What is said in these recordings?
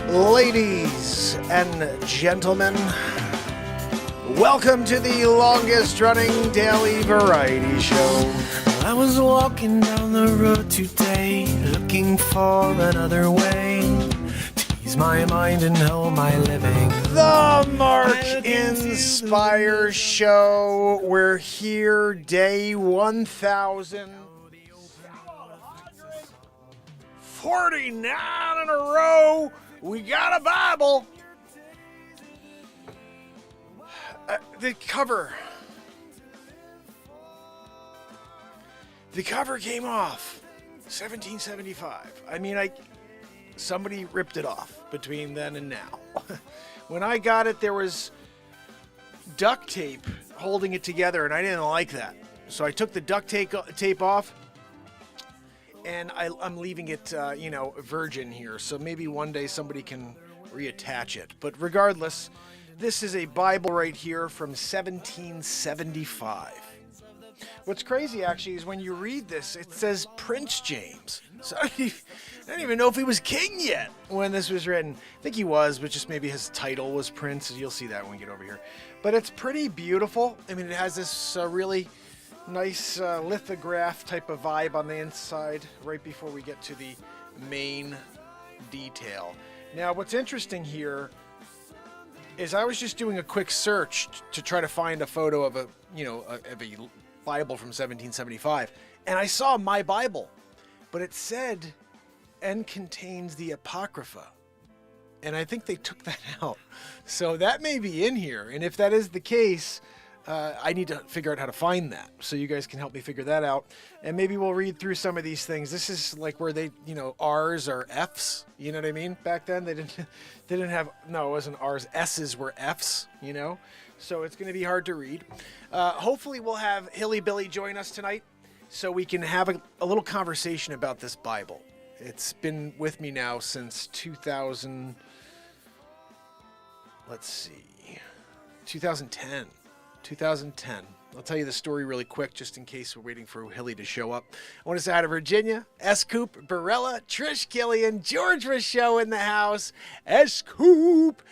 Ladies and gentlemen, welcome to the longest running daily variety show. I was walking down the road today, looking for another way to ease my mind and know my living. The Mark Inspires Show. We're here, day 1,049 in a row. We got a Bible. The cover came off 1775. I mean, somebody ripped it off between then and now. When I got it, there was duct tape holding it together, and I didn't like that. So I took the duct tape off, and I'm leaving it, virgin here. So maybe one day somebody can reattach it. But regardless, this is a Bible right here from 1775. What's crazy, actually, is when you read this, it says Prince James. So I don't even know if he was king yet when this was written. I think he was, but just maybe his title was Prince. You'll see that when we get over here. But it's pretty beautiful. I mean, it has this really nice lithograph type of vibe on the inside right before we get to the main detail. Now, what's interesting here is I was just doing a quick search to try to find a photo of a Bible from 1775, and I saw my Bible, but it said, and contains the Apocrypha, and I think they took that out. So that may be in here, and if that is the case, I need to figure out how to find that. So you guys can help me figure that out, and maybe we'll read through some of these things. This is like where they, R's are F's. You know what I mean? Back then they didn't have, no, it wasn't R's. S's were F's. So it's going to be hard to read. Hopefully we'll have Hilly Billy join us tonight so we can have a little conversation about this Bible. It's been with me now since 2010. I'll tell you the story really quick just in case we're waiting for Hilly to show up. I want to say hi to Virginia, S-Coop, Barella, Trish Gillian, George Rochelle in the house. S-Coop.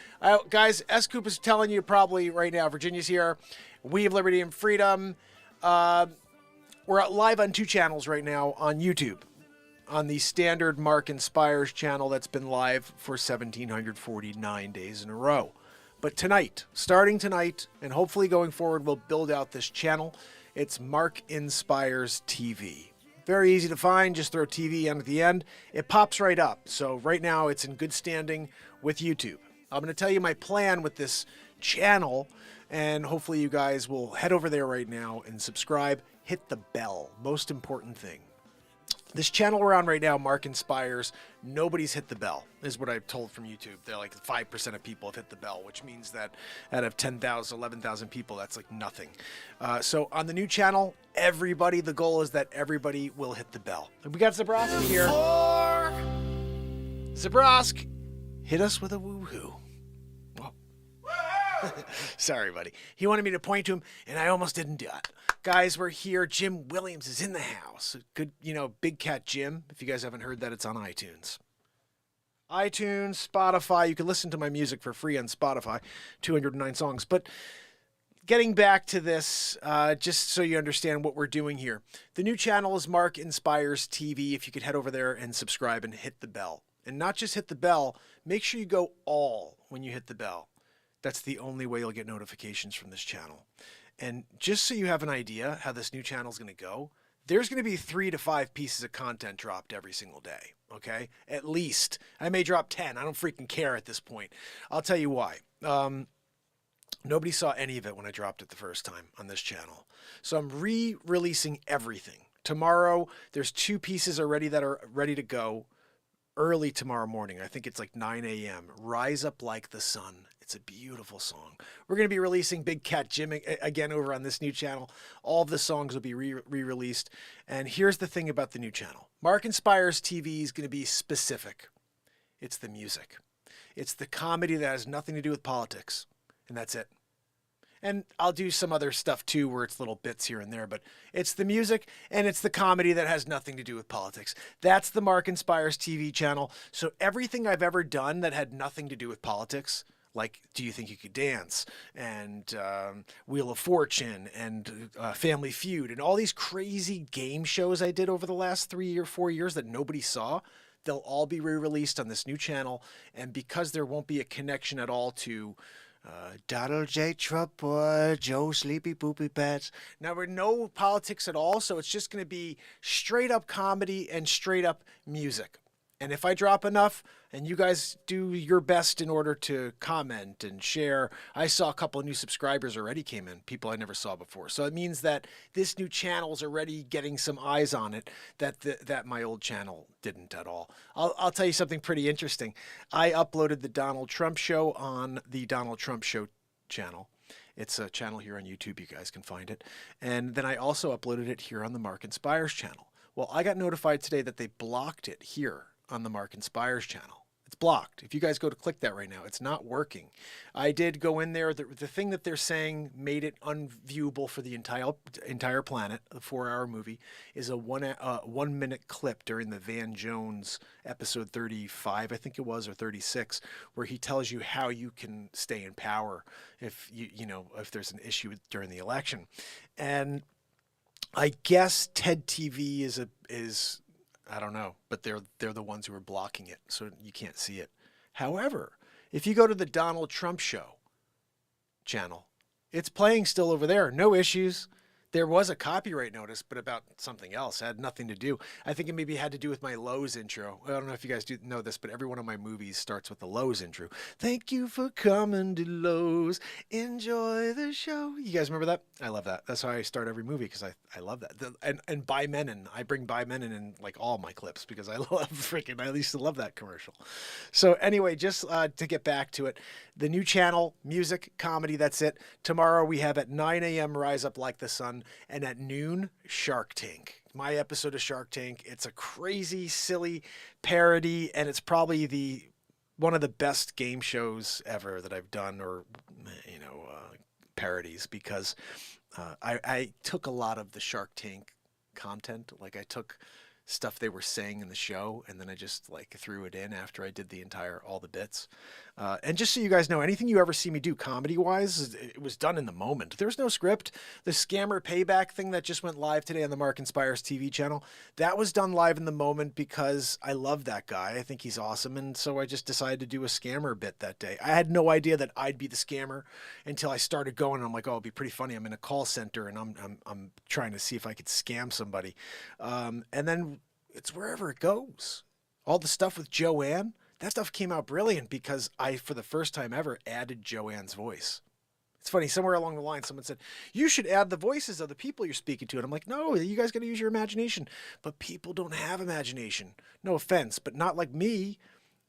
Guys, S-Coop is telling you probably right now, Virginia's here. We have liberty and freedom. We're live on 2 channels right now on YouTube. On the standard Mark Inspires channel that's been live for 1,749 days in a row. But tonight, starting tonight, and hopefully going forward, we'll build out this channel. It's Mark Inspires TV. Very easy to find. Just throw TV in at the end. It pops right up. So right now, it's in good standing with YouTube. I'm going to tell you my plan with this channel, and hopefully you guys will head over there right now and subscribe. Hit the bell. Most important thing. This channel we're on right now, Mark Inspires, nobody's hit the bell, is what I've told from YouTube. They're like 5% of people have hit the bell, which means that out of 10,000, 11,000 people, that's like nothing. So on the new channel, the goal is that everybody will hit the bell. And we got Zabroski here. Zabrosk, hit us with a woohoo. Sorry, buddy. He wanted me to point to him, and I almost didn't do it. Guys, we're here. Jim Williams is in the house. Good, Big Cat Jim. If you guys haven't heard that, it's on iTunes. Spotify. You can listen to my music for free on Spotify. 209 songs. But getting back to this, just so you understand what we're doing here. The new channel is Mark Inspires TV. If you could head over there and subscribe and hit the bell. And not just hit the bell, make sure you go all when you hit the bell. That's the only way you'll get notifications from this channel. And just so you have an idea how this new channel is going to go, there's going to be 3 to 5 pieces of content dropped every single day, okay? At least. I may drop 10. I don't freaking care at this point. I'll tell you why. Nobody saw any of it when I dropped it the first time on this channel. So I'm re-releasing everything. Tomorrow, there's 2 pieces already that are ready to go early tomorrow morning. I think it's like 9 a.m. Rise Up Like the Sun. It's a beautiful song. We're going to be releasing Big Cat Jim again over on this new channel. All of the songs will be re-released. And here's the thing about the new channel. Mark Inspires TV is going to be specific. It's the music. It's the comedy that has nothing to do with politics. And that's it. And I'll do some other stuff too where it's little bits here and there, but it's the music and it's the comedy that has nothing to do with politics. That's the Mark Inspires TV channel. So everything I've ever done that had nothing to do with politics, like Do You Think You Could Dance and Wheel of Fortune and Family Feud and all these crazy game shows I did over the last 3 or 4 years that nobody saw, they'll all be re-released on this new channel. And because there won't be a connection at all to Donald J. Trump or Joe Sleepy Poopy Pants, now we're no politics at all, so it's just going to be straight up comedy and straight up music. And if I drop enough and you guys do your best in order to comment and share, I saw a couple of new subscribers already came in, people I never saw before. So it means that this new channel is already getting some eyes on it that my old channel didn't at all. I'll tell you something pretty interesting. I uploaded the Donald Trump show on the Donald Trump Show channel. It's a channel here on YouTube. You guys can find it. And then I also uploaded it here on the Mark Inspires channel. Well, I got notified today that they blocked it here on the Mark Inspires channel. It's blocked. If you guys go to click that right now, it's not working. I did go in there. The thing that they're saying made it unviewable for the entire planet, the 4-hour movie, is a 1 minute clip during the Van Jones episode 35, I think it was, or 36, where he tells you how you can stay in power if if there's an issue during the election. And I guess TED TV is I don't know, but they're the ones who are blocking it, so you can't see it. However, if you go to the Donald Trump Show channel, it's playing still over there. No issues. There was a copyright notice, but about something else. It had nothing to do. I think it maybe had to do with my Lowe's intro. I don't know if you guys do know this, but every one of my movies starts with the Lowe's intro. Thank you for coming to Lowe's. Enjoy the show. You guys remember that? I love that. That's how I start every movie, because I love that. And By Menon. I bring By Menon in like all my clips because I love I used to love that commercial. So anyway, just to get back to it, the new channel, music, comedy, that's it. Tomorrow we have at 9 a.m. Rise Up Like the Sun, and at noon, Shark Tank. My episode of Shark Tank. It's a crazy, silly parody, and it's probably one of the best game shows ever that I've done, or parodies, because I took a lot of the Shark Tank content. Like, I took stuff they were saying in the show, and then I just threw it in after I did all the bits. And just so you guys know, anything you ever see me do comedy wise, it was done in the moment. There's no script. The Scammer Payback thing that just went live today on the Mark Inspires TV channel, that was done live in the moment because I love that guy. I think he's awesome. And so I just decided to do a scammer bit that day. I had no idea that I'd be the scammer until I started going. And I'm like, oh, it'd be pretty funny. I'm in a call center and I'm trying to see if I could scam somebody. And then it's wherever it goes. All the stuff with Joanne, that stuff came out brilliant because I, for the first time ever, added Joanne's voice. It's funny, somewhere along the line, someone said, you should add the voices of the people you're speaking to. And I'm like, no, you guys got to use your imagination. But people don't have imagination. No offense, but not like me.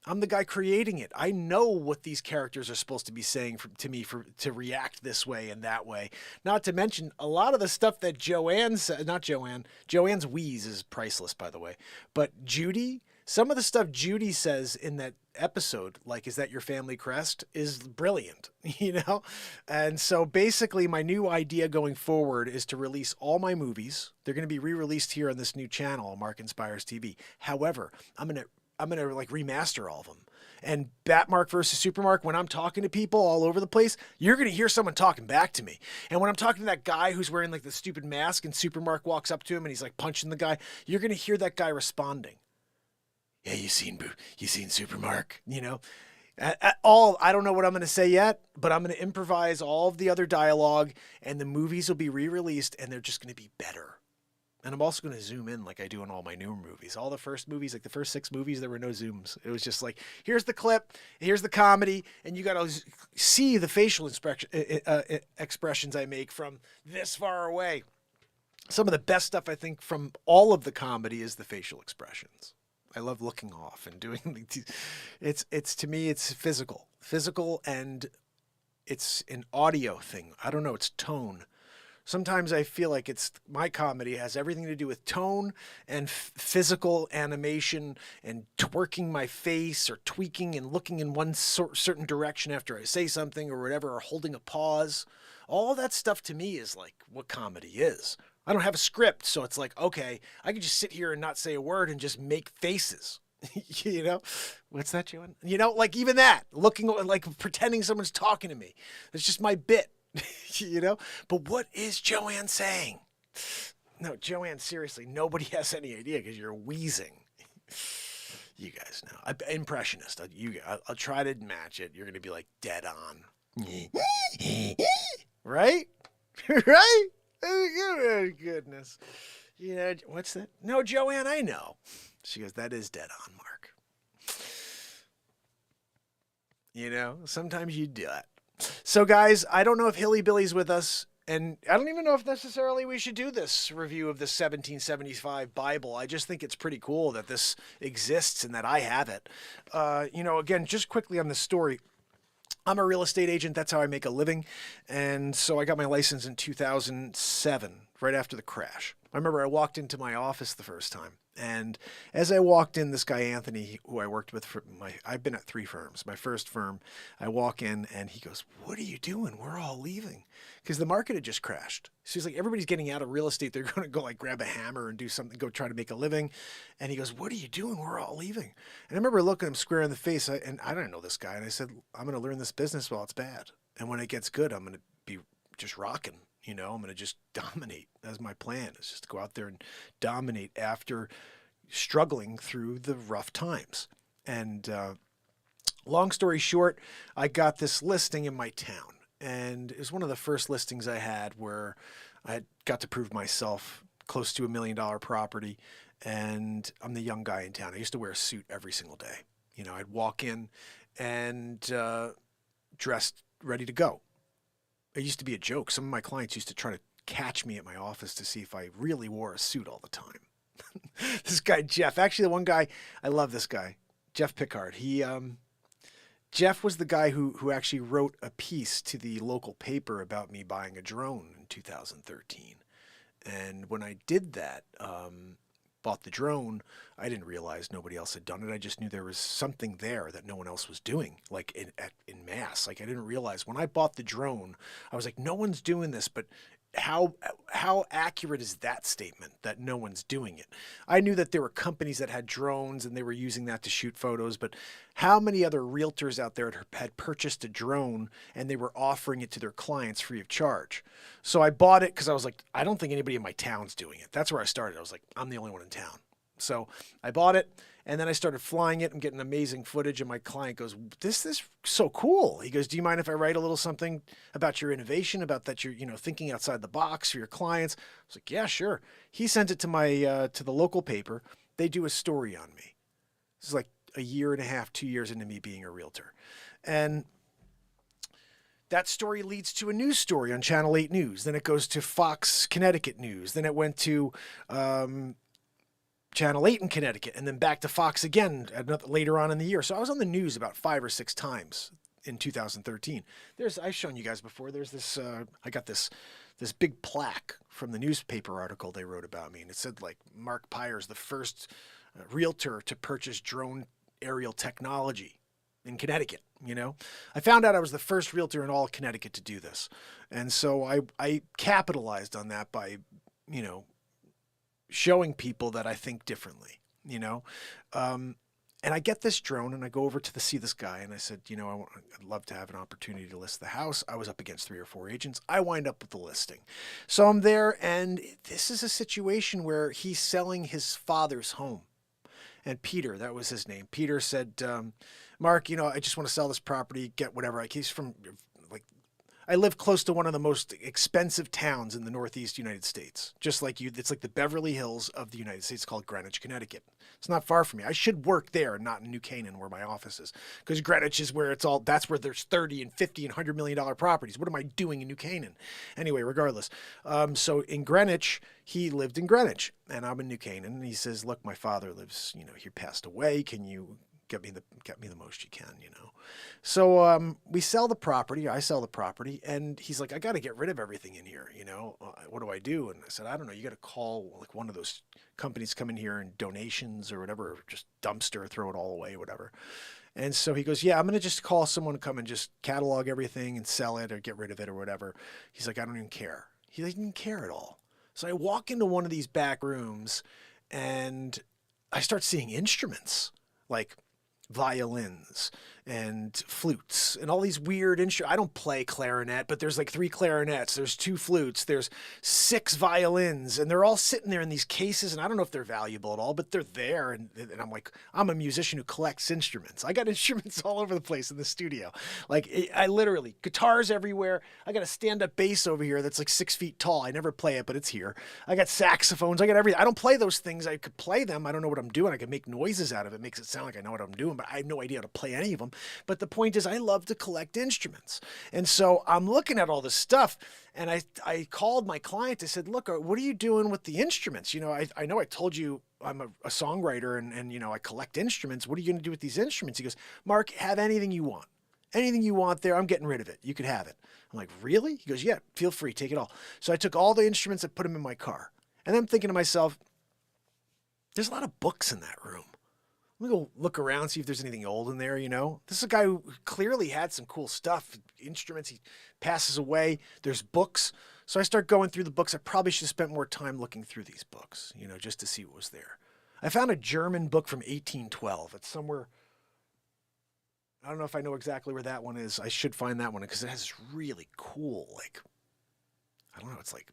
I'm the guy creating it. I know what these characters are supposed to be saying to me to react this way and that way. Not to mention a lot of the stuff that Joanne's wheeze is priceless, by the way. But Judy, some of the stuff Judy says in that episode, like, is that your family crest, is brilliant, And so basically my new idea going forward is to release all my movies. They're going to be re-released here on this new channel, Mark Inspires TV. However, I'm going to remaster all of them. And Batmark versus Supermark, when I'm talking to people all over the place, you're going to hear someone talking back to me. And when I'm talking to that guy who's wearing the stupid mask and Supermark walks up to him and he's punching the guy, you're going to hear that guy responding. Yeah, you seen Supermark, I don't know what I'm going to say yet, but I'm going to improvise all of the other dialogue, and the movies will be re-released, and they're just going to be better. And I'm also going to zoom in like I do in all my newer movies. All the first movies, the first 6 movies, there were no zooms. It was just here's the clip, here's the comedy, and you got to see the facial expressions I make from this far away. Some of the best stuff, I think, from all of the comedy is the facial expressions. I love looking off and doing it's to me, it's physical, and it's an audio thing. I don't know, it's tone. Sometimes I feel like my comedy has everything to do with tone and physical animation and twerking my face or tweaking and looking in one certain direction after I say something or whatever, or holding a pause. All that stuff to me is like what comedy is. I don't have a script, so it's like, okay, I can just sit here and not say a word and just make faces. You know, what's that, Joanne? You know, like even that, looking like pretending someone's talking to me. It's just my bit, you know. But what is Joanne saying? No, Joanne, seriously, nobody has any idea because you're wheezing. You guys know. Impressionist. I'll try to match it. You're going to be like dead on. Right? Right? Oh, goodness. You know, what's that? No, Joanne, I know. She goes, that is dead on, Mark. You know, sometimes you do it. So, guys, I don't know if Hilly Billy's with us, and I don't even know if necessarily we should do this review of the 1775 Bible. I just think it's pretty cool that this exists and that I have it. You know, again, just quickly on this story. I'm a real estate agent. That's how I make a living. And so I got my license in 2007, right after the crash. I remember I walked into my office the first time. And as I walked in, this guy, Anthony, who I worked with I've been at 3 firms. My first firm, I walk in and he goes, what are you doing? We're all leaving. Because the market had just crashed. So he's like, everybody's getting out of real estate. They're going to go like grab a hammer and do something, go try to make a living. And he goes, what are you doing? We're all leaving. And I remember looking him square in the face and I don't know this guy. And I said, I'm going to learn this business while it's bad. And when it gets good, I'm going to be just rocking. You know, I'm going to just dominate. That's my plan, is just to go out there and dominate after struggling through the rough times. And long story short, I got this listing in my town. And it was one of the first listings I had where I got to prove myself, close to $1 million property. And I'm the young guy in town. I used to wear a suit every single day. You know, I'd walk in and dressed, ready to go. It used to be a joke. Some of my clients used to try to catch me at my office to see if I really wore a suit all the time. This guy, Jeff, actually the one guy, I love this guy, Jeff Pickard. Jeff was the guy who actually wrote a piece to the local paper about me buying a drone in 2013. And when I did that, bought the drone, I didn't realize nobody else had done it. I just knew there was something there that no one else was doing, like in mass. Like I didn't realize when I bought the drone, I was like, no one's doing this, but how accurate is that statement that no one's doing it? I knew that there were companies that had drones and they were using that to shoot photos, but how many other realtors out there had purchased a drone and they were offering it to their clients free of charge? So I bought it because I was like, I don't think anybody in my town's doing it. That's where I started. I was like, I'm the only one in town. So I bought it and then I started flying it and getting amazing footage. And my client goes, this is so cool. He goes, do you mind if I write a little something about your innovation, about that you're, thinking outside the box for your clients? I was like, yeah, sure. He sent it to my, to the local paper. They do a story on me. This is like a year and a half, 2 years into me being a realtor. And that story leads to a news story on Channel 8 News. Then it goes to Fox Connecticut News. Then it went to Channel 8 in Connecticut, and then back to Fox again later on in the year. So I was on the news about 5 or 6 times in 2013. I've shown you guys before. There's this, I got this big plaque from the newspaper article they wrote about me, and it said like Mark Pires, the first realtor to purchase drone aerial technology in Connecticut. I found out I was the first realtor in all of Connecticut to do this, and so I capitalized on that by, showing people that I think differently, and I get this drone and I go over to see this guy and I said, I'd love to have an opportunity to list the house. I was up against 3 or 4 agents. I wind up with the listing. So I'm there and this is a situation where he's selling his father's home. And Peter, that was his name. Peter said, Mark, I just want to sell this property, get whatever. He's from I live close to one of the most expensive towns in the Northeast United States. Just like you, it's like the Beverly Hills of the United States, called Greenwich, Connecticut. It's not far from me. I should work there and not in New Canaan where my office is. Because Greenwich is where that's where there's 30 and 50 and $100 million properties. What am I doing in New Canaan? Anyway, regardless. So in Greenwich, he lived in Greenwich and I'm in New Canaan. And he says, look, my father lives, he passed away. Can you get me the most you can, you know. So we sell the property. I sell the property, and he's like, I got to get rid of everything in here, you know. What do I do? And I said, I don't know. You got to call like one of those companies come in here and donations or whatever, or just dumpster, throw it all away, whatever. And so he goes, yeah, I'm going to just call someone to come and just catalog everything and sell it or get rid of it or whatever. He's like, I don't even care. He didn't care at all. So I walk into one of these back rooms and I start seeing instruments like violins and flutes and all these weird instruments. I don't play clarinet, but there's like 3 clarinets, there's 2 flutes, there's 6 violins, and they're all sitting there in these cases, and I don't know if they're valuable at all, but they're there, and I'm like, I'm a musician who collects instruments. I got instruments all over the place in the studio. Like, I literally, guitars everywhere. I got a stand-up bass over here that's like 6 feet tall. I never play it, but it's here. I got saxophones. I got everything. I don't play those things. I could play them. I don't know what I'm doing. I can make noises out of it. It makes it sound like I know what I'm doing, but I have no idea how to play any of them. But the point is, I love to collect instruments. And so I'm looking at all this stuff, and I called my client. I said, look, what are you doing with the instruments? You know, I know I told you I'm a songwriter and, you know, I collect instruments. What are you going to do with these instruments? He goes, Mark, have anything you want. Anything you want there, I'm getting rid of it. You could have it. I'm like, really? He goes, yeah, feel free, take it all. So I took all the instruments and put them in my car. And I'm thinking to myself, there's a lot of books in that room. Let me go look around, see if there's anything old in there, you know. This is a guy who clearly had some cool stuff, instruments. He passes away. There's books. So I start going through the books. I probably should have spent more time looking through these books, you know, just to see what was there. I found a German book from 1812. It's somewhere, I don't know if I know exactly where that one is. I should find that one because it has this really cool, like, I don't know, it's like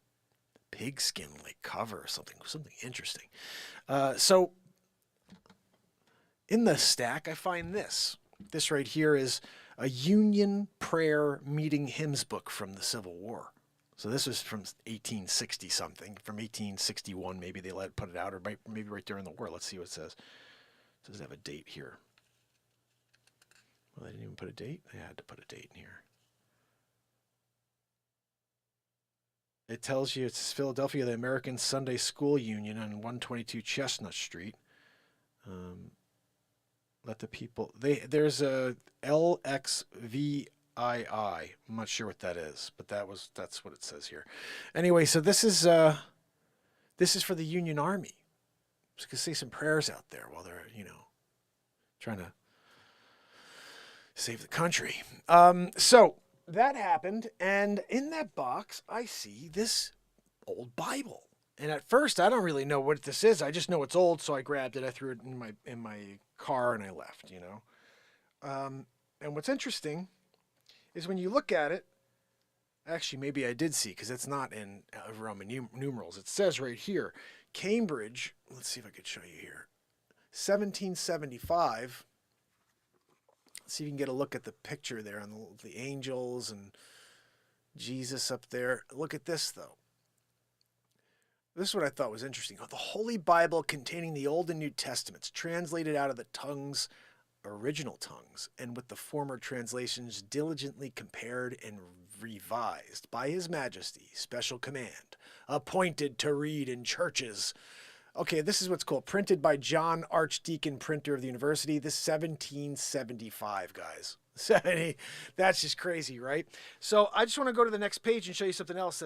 pigskin, like cover or something interesting. So in the stack, I find this. This right here is a Union Prayer Meeting Hymns book from the Civil War. So this was from 1860 something, from 1861. Maybe they put it out, or maybe right during the war. Let's see what it says. It does have a date here. Well, they didn't even put a date. They had to put a date in here. It tells you it's Philadelphia, the American Sunday School Union on 122 Chestnut Street. Let the people, there's a LXVII. I'm not sure what that is, but that's what it says here. Anyway, so this is for the Union Army. So you can say some prayers out there while they're, you know, trying to save the country. So that happened, and in that box, I see this old Bible. And at first, I don't really know what this is. I just know it's old, so I grabbed it. I threw it in my car, and I left, you know. And what's interesting is when you look at it, actually, maybe I did see, because it's not in Roman numerals. It says right here, Cambridge, let's see if I could show you here, 1775. Let's see if you can get a look at the picture there on the angels and Jesus up there. Look at this, though. This is what I thought was interesting. The Holy Bible containing the Old and New Testaments, translated out of the original tongues, and with the former translations diligently compared and revised by His Majesty, special command, appointed to read in churches. Okay, this is what's cool. Printed by John Archdeacon, printer of the university. This 1775, guys. That's just crazy, right? So I just want to go to the next page and show you something else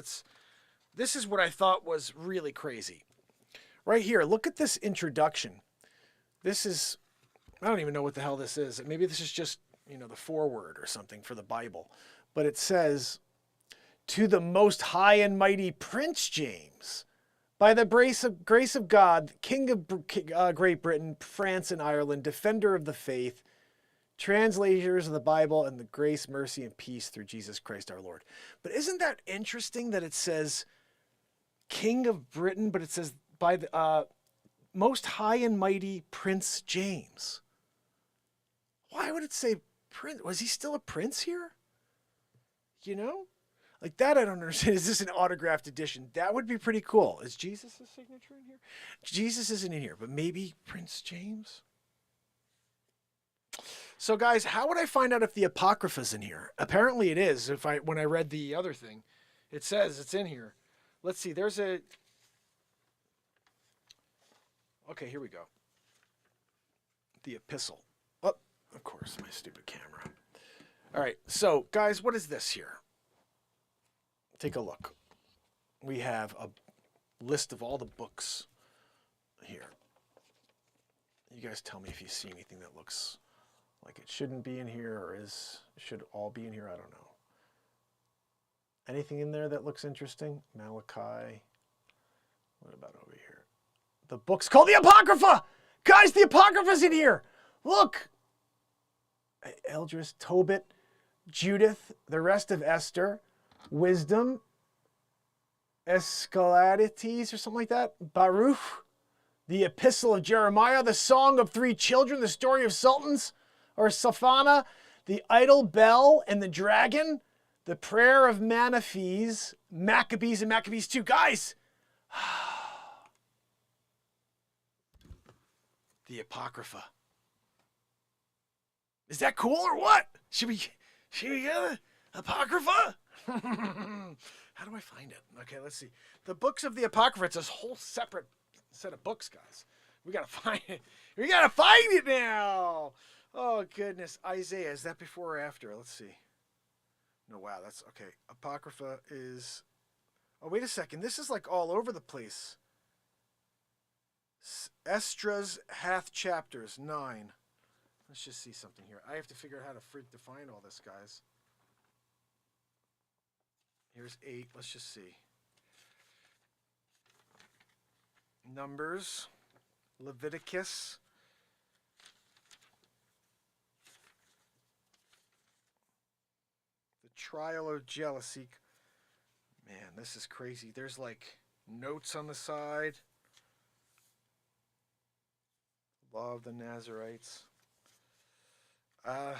this is what I thought was really crazy. Right here, look at this introduction. This is, I don't even know what the hell this is. Maybe this is just, you know, the foreword or something for the Bible. But it says, to the most high and mighty Prince James, by the grace of God, King of Great Britain, France, and Ireland, defender of the faith, translators of the Bible, and the grace, mercy, and peace through Jesus Christ our Lord. But isn't that interesting that it says King of Britain, but it says by the most high and mighty Prince James? Why would it say Prince? Was he still a prince here? You know? Like that, I don't understand. Is this an autographed edition? That would be pretty cool. Is Jesus' signature in here? Jesus isn't in here, but maybe Prince James? So guys, how would I find out if the Apocrypha's in here? Apparently it is. When I read the other thing, it says it's in here. Let's see, okay, here we go. The epistle. Of course, my stupid camera. All right, so guys, what is this here? Take a look. We have a list of all the books here. You guys tell me if you see anything that looks like it shouldn't be in here or should all be in here. I don't know. Anything in there that looks interesting? Malachi. What about over here? The book's called the Apocrypha! Guys, the Apocrypha's in here! Look! Eldris, Tobit, Judith, the rest of Esther, Wisdom, Escaladites or something like that, Baruch, the Epistle of Jeremiah, the Song of Three Children, the Story of Sultans, or Saphana, the Idol Bell and the Dragon, the Prayer of Maccabees, Maccabees and Maccabees 2. Guys! The Apocrypha. Is that cool or what? Should we get the Apocrypha? How do I find it? Okay, let's see. The books of the Apocrypha. It's a whole separate set of books, guys. We gotta find it. We gotta find it now. Oh goodness. Isaiah. Is that before or after? Let's see. No, wow. That's okay. Apocrypha is. Oh, wait a second. This is like all over the place. Esdras hath chapters 9. Let's just see something here. I have to figure out how to define all this, guys. Here's 8. Let's just see. Numbers, Leviticus, the trial of jealousy. Man, this is crazy. There's like notes on the side. Law of the Nazarites. I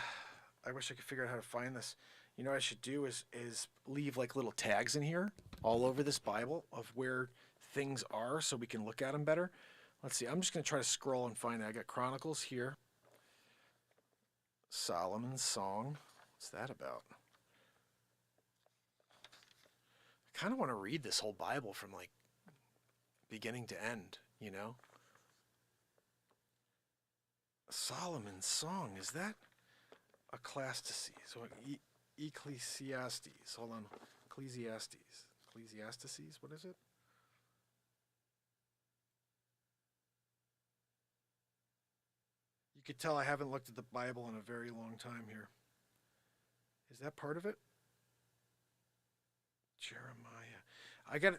wish I could figure out how to find this. You know what I should do is leave like little tags in here all over this Bible of where things are so we can look at them better. Let's see. I'm just going to try to scroll and find it. I got Chronicles here. Solomon's Song. What's that about? I kind of want to read this whole Bible from like beginning to end, you know? Solomon's Song, is that Ecclesiastes? So Ecclesiastes. Hold on. Ecclesiastes. What is it? You could tell I haven't looked at the Bible in a very long time here. Is that part of it? Jeremiah.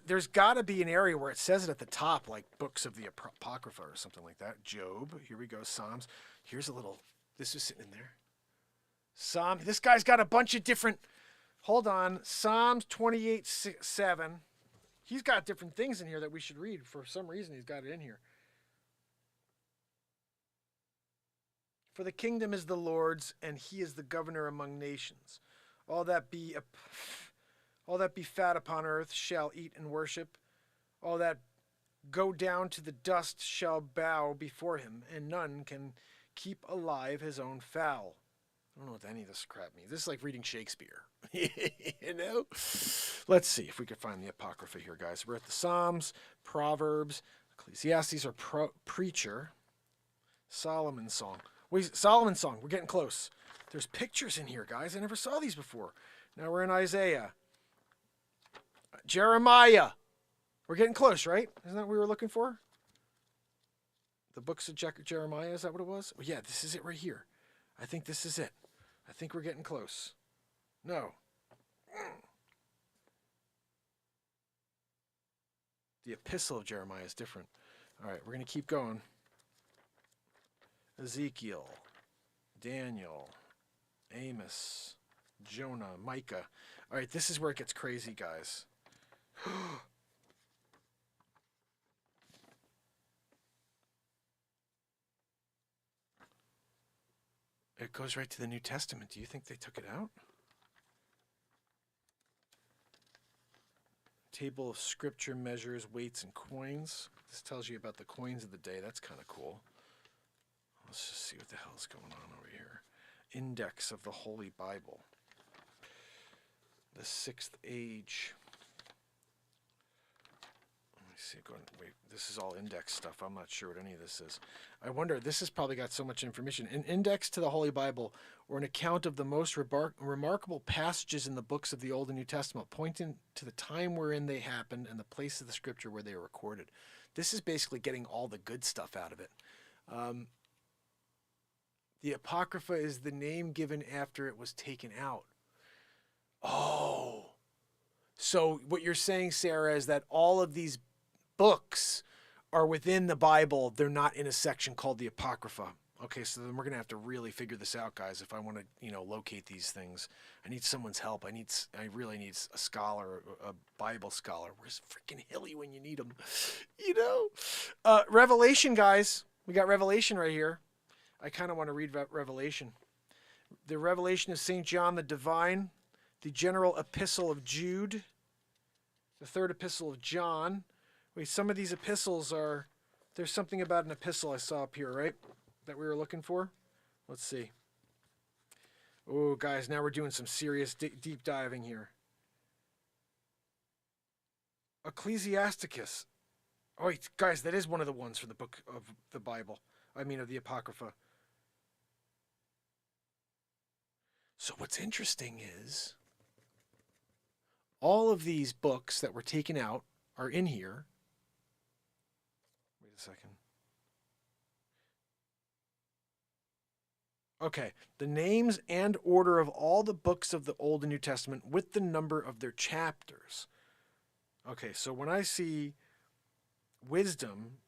There's got to be an area where it says it at the top, like books of the Apocrypha or something like that. Job. Here we go. Psalms. Here's a little. This is sitting in there. This guy's got a bunch of different. Hold on. Psalms 28:7. He's got different things in here that we should read. For some reason, he's got it in here. For the kingdom is the Lord's, and he is the governor among nations. All that be fat upon earth shall eat and worship. All that go down to the dust shall bow before him, and none can keep alive his own fowl. I don't know what any of this crap means. This is like reading Shakespeare. You know? Let's see if we can find the Apocrypha here, guys. We're at the Psalms, Proverbs, Ecclesiastes, or Preacher, Solomon's Song. Solomon's Song. We're getting close. There's pictures in here, guys. I never saw these before. Now we're in Isaiah. Jeremiah. We're getting close, right? Isn't that what we were looking for? The books of Jeremiah, is that what it was? Well, yeah, this is it right here. I think this is it. I think we're getting close. No. The Epistle of Jeremiah is different. All right, we're going to keep going. Ezekiel, Daniel, Amos, Jonah, Micah. All right, this is where it gets crazy, guys. It goes right to the New Testament. Do you think they took it out? Table of scripture measures, weights, and coins. This tells you about the coins of the day. That's kind of cool. Let's just see what the hell's going on over here. Index of the Holy Bible. The Sixth Age. see, wait, this is all index stuff. I'm not sure what any of this is. I wonder, this has probably got so much information. An index to the Holy Bible, or an account of the most remarkable passages in the books of the Old and New Testament, pointing to the time wherein they happened and the place of the scripture where they were recorded. This is basically getting all the good stuff out of it. The Apocrypha is the name given after it was taken out. Oh. So what you're saying, Sarah, is that all of these books are within the Bible. They're not in a section called the Apocrypha. Okay, so then we're going to have to really figure this out, guys, if I want to, locate these things. I need someone's help. I really need a scholar, a Bible scholar. Where's freaking Hilly when you need him? Revelation, guys. We got Revelation right here. I kind of want to read Revelation. The Revelation of St. John the Divine, the general epistle of Jude, the third epistle of John. Wait, some of these epistles there's something about an epistle I saw up here, right? That we were looking for? Let's see. Oh, guys, now we're doing some serious deep diving here. Ecclesiasticus. Oh, wait, guys, that is one of the ones from the book of the Bible. Of the Apocrypha. So what's interesting is all of these books that were taken out are in here. Wait a second. Okay, the names and order of all the books of the Old and New Testament with the number of their chapters. Okay, so when I see wisdom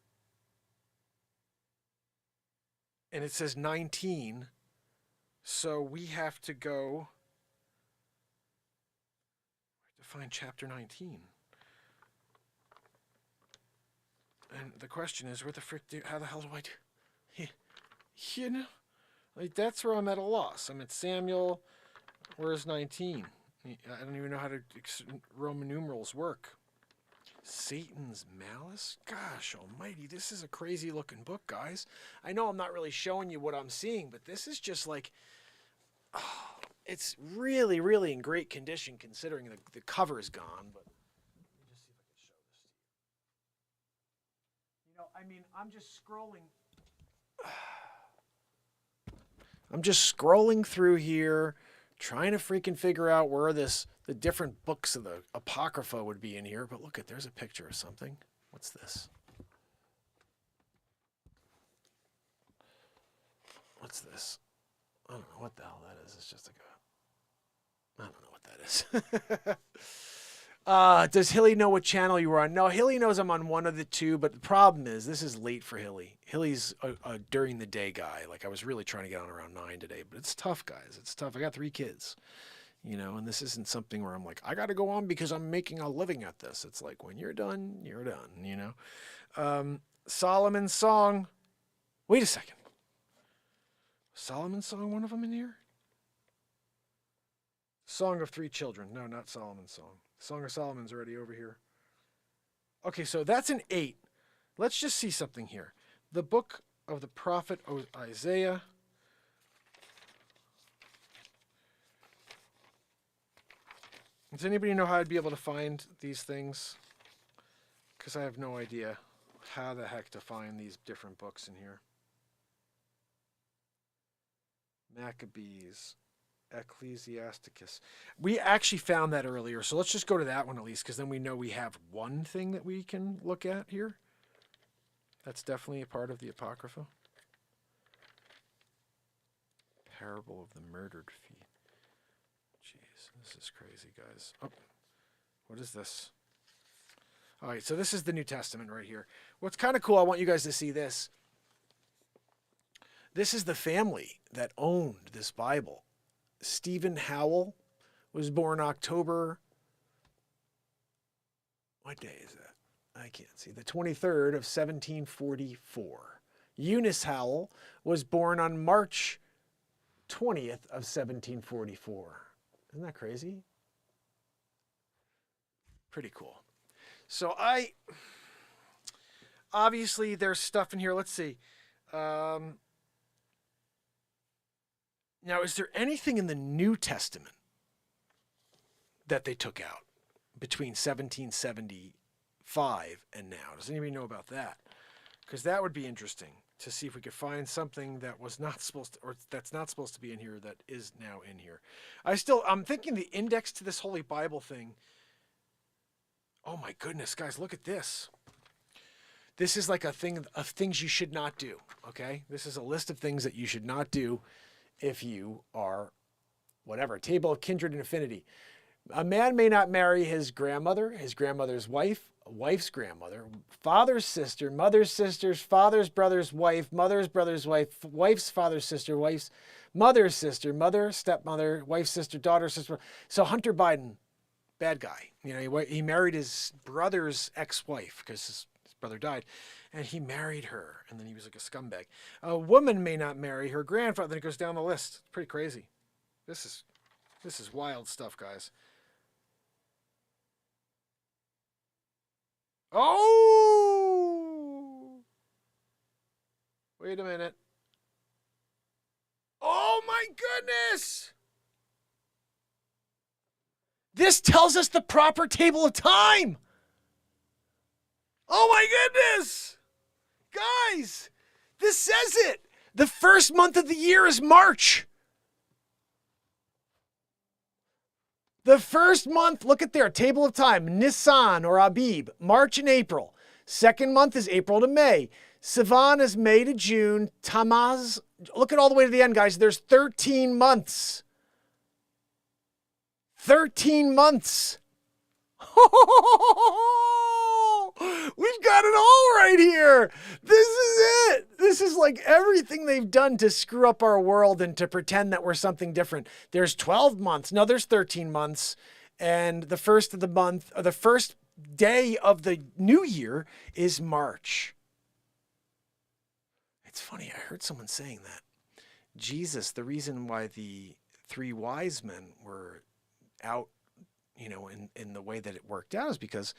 and it says 19, so we have to go to find chapter 19. And the question is, how the hell do I do? That's where I'm at a loss. I'm at Samuel. Where's 19? I don't even know how Roman numerals work. Satan's Malice? Gosh almighty, this is a crazy looking book, guys. I know I'm not really showing you what I'm seeing, but this is just like, it's really, really in great condition considering the cover's gone. But let me just see if I can show this to you. I'm just scrolling. I'm just scrolling through here, trying to freaking figure out where the different books of the Apocrypha would be in here. But look there's a picture of something. What's this? What's this? I don't know what the hell that is. It's just I don't know what that is. Does Hilly know what channel you were on? No, Hilly knows I'm on one of the two, but the problem is this is late for Hilly. Hilly's a during the day guy. Like I was really trying to get on around 9 today, but it's tough, guys. It's tough. I got 3 kids, and this isn't something where I'm like, I got to go on because I'm making a living at this. It's like when you're done, you're done, Solomon's Song. Wait a second. Solomon's Song, one of them in here? Song of Three Children. No, not Solomon's Song. Song of Solomon's already over here. Okay, so that's an 8. Let's just see something here. The book of the prophet Isaiah. Does anybody know how I'd be able to find these things? Because I have no idea how the heck to find these different books in here. Maccabees. Ecclesiasticus. We actually found that earlier, so let's just go to that one at least, because then we know we have one thing that we can look at here. That's definitely a part of the Apocrypha. Parable of the Murdered Feet. Jeez, this is crazy, guys. Oh, what is this? All right, so this is the New Testament right here. What's kind of cool, I want you guys to see this. This is the family that owned this Bible. Stephen Howell was born October. What day is that? I can't see. The 23rd of 1744. Eunice Howell was born on March 20th of 1744. Isn't that crazy? Pretty cool. So obviously there's stuff in here. Let's see. Now, is there anything in the New Testament that they took out between 1775 5 and now. Does anybody know about that? Because that would be interesting to see if we could find something that was not supposed to, or that's not supposed to be in here that is now in here. I'm thinking the index to this Holy Bible thing. Oh my goodness, guys, look at this. This is like a thing of things you should not do, okay? This is a list of things that you should not do if you are, whatever, table of kindred and affinity. A man may not marry his grandmother, his grandmother's wife, wife's grandmother, father's sister, mother's sister's, father's brother's wife, mother's brother's wife, wife's father's sister, wife's mother's sister, mother, stepmother, wife's sister, daughter's sister. So Hunter Biden, bad guy. You know, he married his brother's ex-wife because his brother died, and he married her, and then he was like a scumbag. A woman may not marry her grandfather. Then it goes down the list. It's pretty crazy. This is wild stuff, guys. Oh! Wait a minute. Oh my goodness! This tells us the proper table of time. Oh my goodness! Guys, this says it. The first month of the year is March. The first month, look at there, table of time, Nisan or Abib, March and April. Second month is April to May. Sivan is May to June. Tammuz, look at all the way to the end, guys. There's 13 months. 13 months. We've got it all right here. This is it. This is like everything they've done to screw up our world and to pretend that we're something different. There's 12 months. No, there's 13 months. And the first of the month, or the first day of the new year is March. It's funny. I heard someone saying that Jesus, the reason why the 3 wise men were out, you know, in the way that it worked out is because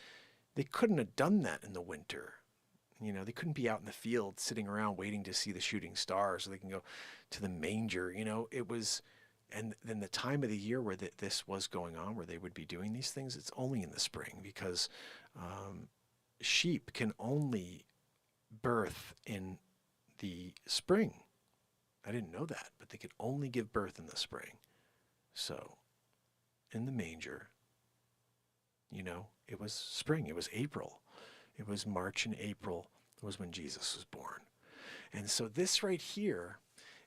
they couldn't have done that in the winter. You know, they couldn't be out in the field sitting around waiting to see the shooting stars so they can go to the manger. You know, it was, and then the time of the year where this was going on, where they would be doing these things, it's only in the spring because sheep can only birth in the spring. I didn't know that, but they could only give birth in the spring. So in the manger, you know, it was spring. It was April. It was March and April was when Jesus was born. And so this right here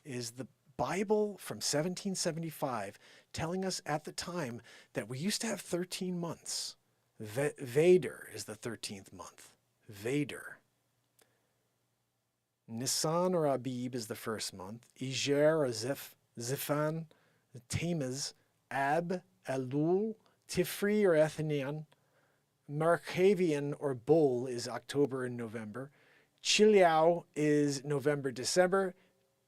is the Bible from 1775 telling us at the time that we used to have 13 months. Vader is the 13th month. Vader. Nisan or Abib is the first month. Ijer or Ziphan, Tammuz, Ab, Elul, Tifri or Ethnian, Markavian or Bul is October and November. Chileau is November, December.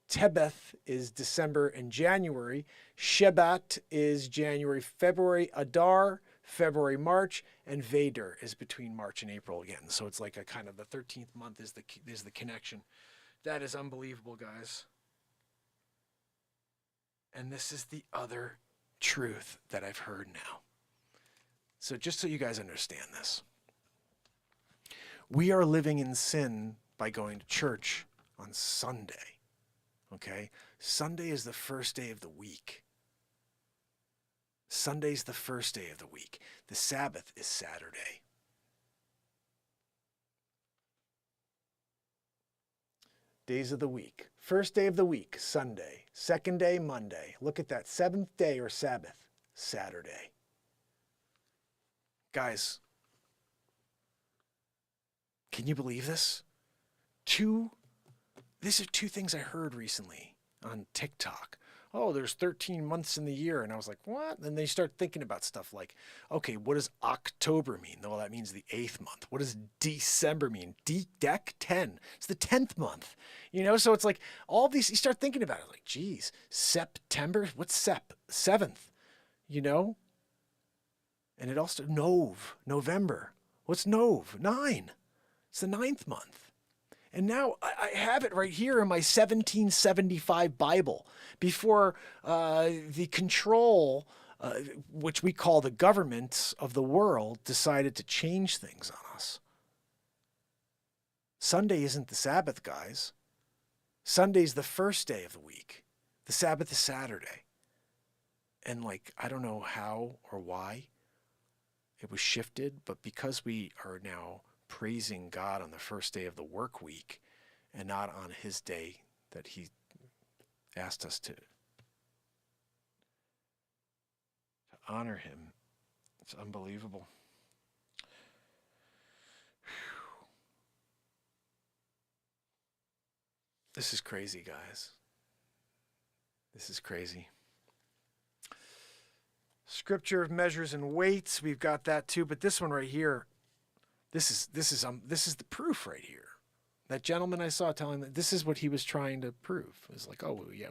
Tebeth is December and January. Shebat is January, February. Adar, February, March. And Vader is between March and April again. So it's like a kind of the 13th month is the connection. That is unbelievable, guys. And this is the other truth that I've heard now. So just so you guys understand this, we are living in sin by going to church on Sunday, okay? Sunday is the first day of the week. Sunday's the first day of the week. The Sabbath is Saturday. Days of the week. First day of the week, Sunday. Second day, Monday. Look at that. Seventh day or Sabbath, Saturday. Guys, can you believe this? These are 2 things I heard recently on TikTok. Oh, there's 13 months in the year. And I was like, what? And they start thinking about stuff like, okay, what does October mean? Well, that means the 8th month. What does December mean? Dec 10. It's the 10th month. You know, so it's like all these, you start thinking about it like, geez, September, what's 7th? You know? And it also, November. What's Nov? 9. It's the 9th month. And now I have it right here in my 1775 Bible before the control which we call the governments of the world, decided to change things on us. Sunday isn't the Sabbath, guys. Sunday's the first day of the week. The Sabbath is Saturday. And I don't know how or why it was shifted, but because we are now praising God on the first day of the work week and not on his day that he asked us to honor him, it's unbelievable. Whew. This is crazy, guys. This is crazy. Scripture of measures and weights, we've got that too, but this one right here, this is the proof right here. That gentleman I saw telling that this is what he was trying to prove. It was like, oh yeah,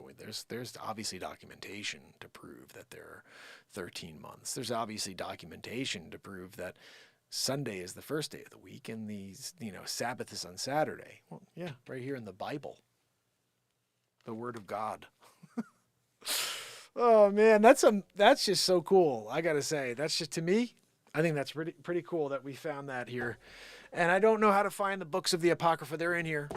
there's obviously documentation to prove that there are 13 months. There's obviously documentation to prove that Sunday is the first day of the week and Sabbath is on Saturday. Well, yeah, right here in the Bible, the Word of God. Oh man, that's just so cool. I gotta say, that's just, to me, I think that's pretty cool that we found that here. And I don't know how to find the books of the Apocrypha. They're in here.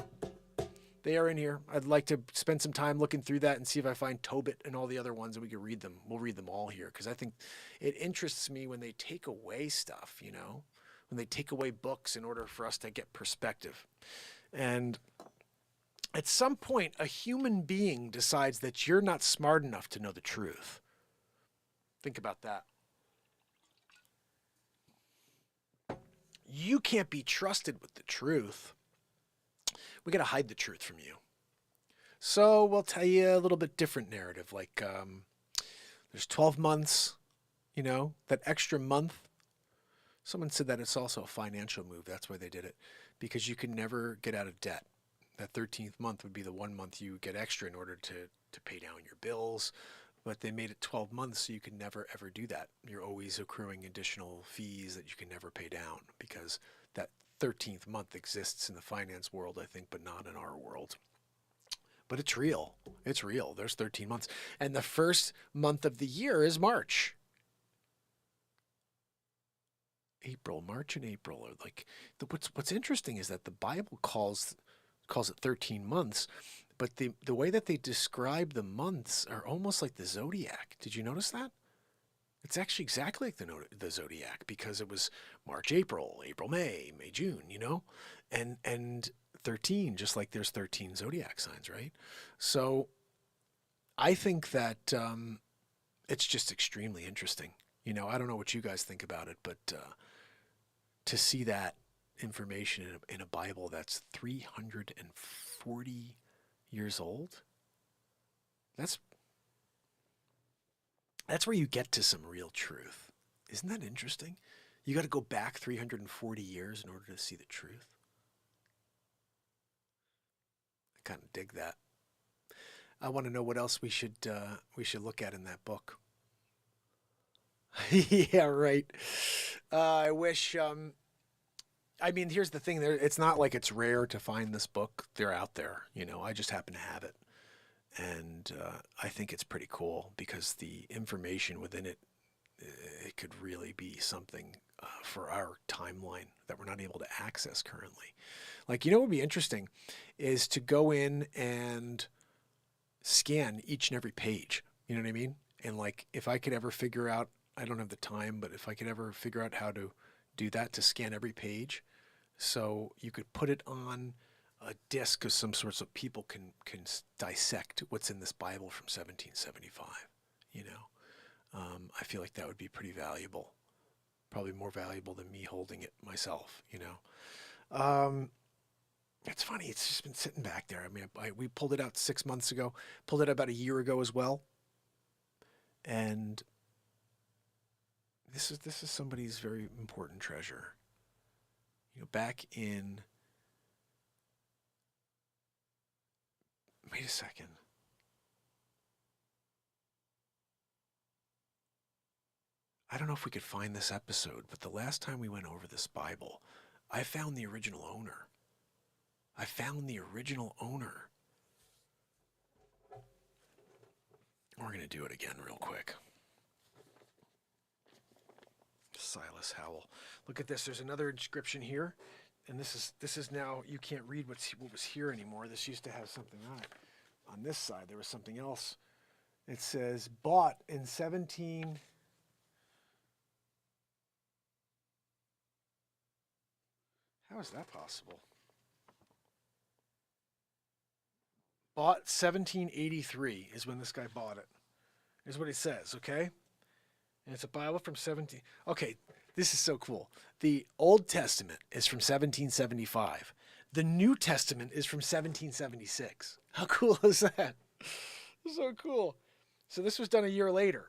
They are in here. I'd like to spend some time looking through that and see if I find Tobit and all the other ones and we can read them. We'll read them all here because I think it interests me when they take away stuff, when they take away books in order for us to get perspective. And at some point, a human being decides that you're not smart enough to know the truth. Think about that. You can't be trusted with the truth. We got to hide the truth from you. So we'll tell you a little bit different narrative. There's 12 months, that extra month. Someone said that it's also a financial move. That's why they did it. Because you can never get out of debt. That 13th month would be the 1 month you get extra in order to pay down your bills. But they made it 12 months so you can never, ever do that. You're always accruing additional fees that you can never pay down because that 13th month exists in the finance world, I think, but not in our world. But it's real. It's real. There's 13 months. And the first month of the year is March. March and April are what's interesting is that the Bible calls it 13 months. But the way that they describe the months are almost like the zodiac. Did you notice that? It's actually exactly like the zodiac because it was March, April, May, June, and 13, just like there's 13 zodiac signs, right? So I think that it's just extremely interesting. I don't know what you guys think about it, but to see that information in a Bible that's 340 years old, that's where you get to some real truth. Isn't that interesting? You got to go back 340 years in order to see the truth. I kind of dig that. I want to know what else we should look at in that book. Yeah, right. I wish. Here's the thing. It's not like it's rare to find this book. They're out there. I just happen to have it. And I think it's pretty cool because the information within it, it could really be something for our timeline that we're not able to access currently. What would be interesting is to go in and scan each and every page. You know what I mean? And if I could ever figure out, I don't have the time, but if I could ever figure out how to do that, to scan every page, so you could put it on a disc of some sort so people can dissect what's in this Bible from 1775. I feel like that would be pretty valuable, probably more valuable than me holding it myself. It's funny. It's just been sitting back there. We pulled it out 6 months ago, pulled it about a year ago as well, and this is somebody's very important treasure. Back in, wait a second. I don't know if we could find this episode, but the last time we went over this Bible, I found the original owner. We're going to do it again real quick. Silas Howell. Look at this. There's another inscription here, and this is now, you can't read what was here anymore. This used to have something on it. On this side, there was something else. It says bought in 17. How is that possible? Bought 1783 is when this guy bought it. Is what it says, okay? And it's a Bible from 17. Okay, this is so cool. The Old Testament is from 1775. The New Testament is from 1776. How cool is that? So cool. So this was done a year later.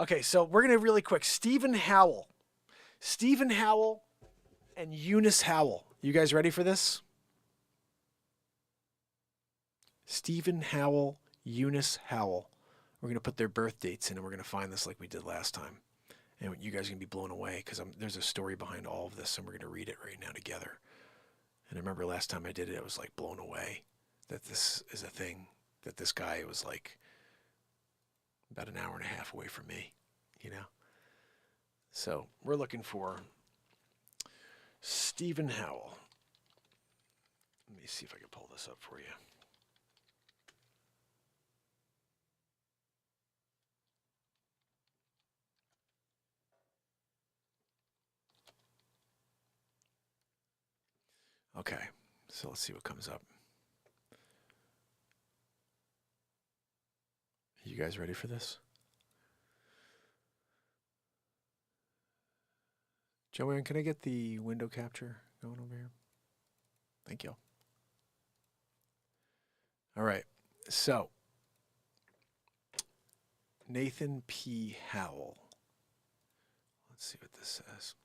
Okay, so we're going to really quick. Stephen Howell and Eunice Howell. You guys ready for this? Stephen Howell, Eunice Howell. We're going to put their birth dates in, and we're going to find this like we did last time. And you guys are going to be blown away because there's a story behind all of this, and we're going to read it right now together. And I remember last time I did it, I was like blown away that this is a thing, that this guy was like about an hour and a half away from me, you know? So we're looking for Stephen Howell. Let me see if I can pull this up for you. Okay, so let's see what comes up. You guys ready for this? Joanne, can I get the window capture going over here? Thank you. All right, so Nathan P. Howell. Let's see what this says.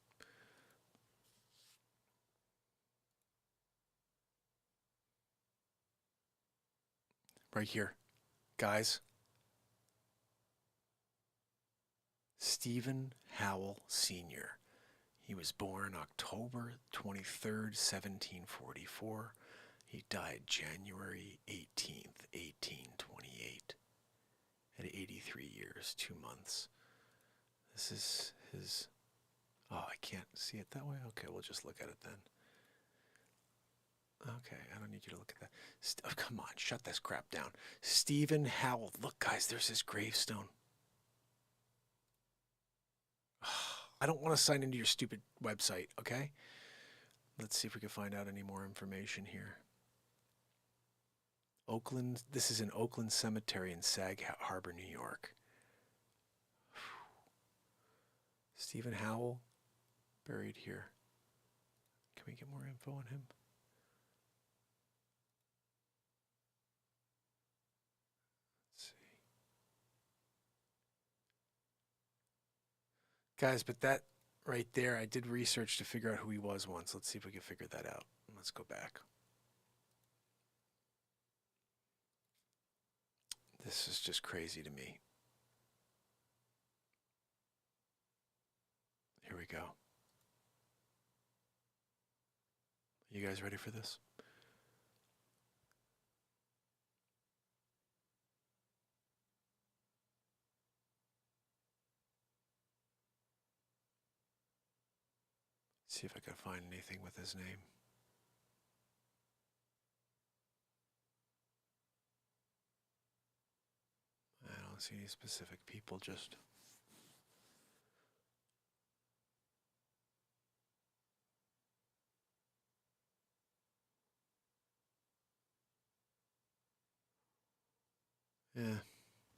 Right here, guys. Stephen Howell Sr. He was born October 23rd, 1744. He died January 18th, 1828. At 83 years, 2 months. This is his... Oh, I can't see it that way? Okay, we'll just look at it then. Okay, I don't need you to look at that. Oh, come on, shut this crap down. Stephen Howell. Look, guys, there's his gravestone. I don't want to sign into your stupid website, okay? Let's see if we can find out any more information here. Oakland, this is in Oakland Cemetery in Sag Harbor, New York. Stephen Howell, buried here. Can we get more info on him? Guys, but that right there, I did research to figure out who he was once. Let's see if we can figure that out. Let's go back. This is just crazy to me. Here we go. You guys ready for this? See if I can find anything with his name. I don't see any specific people, just... Yeah,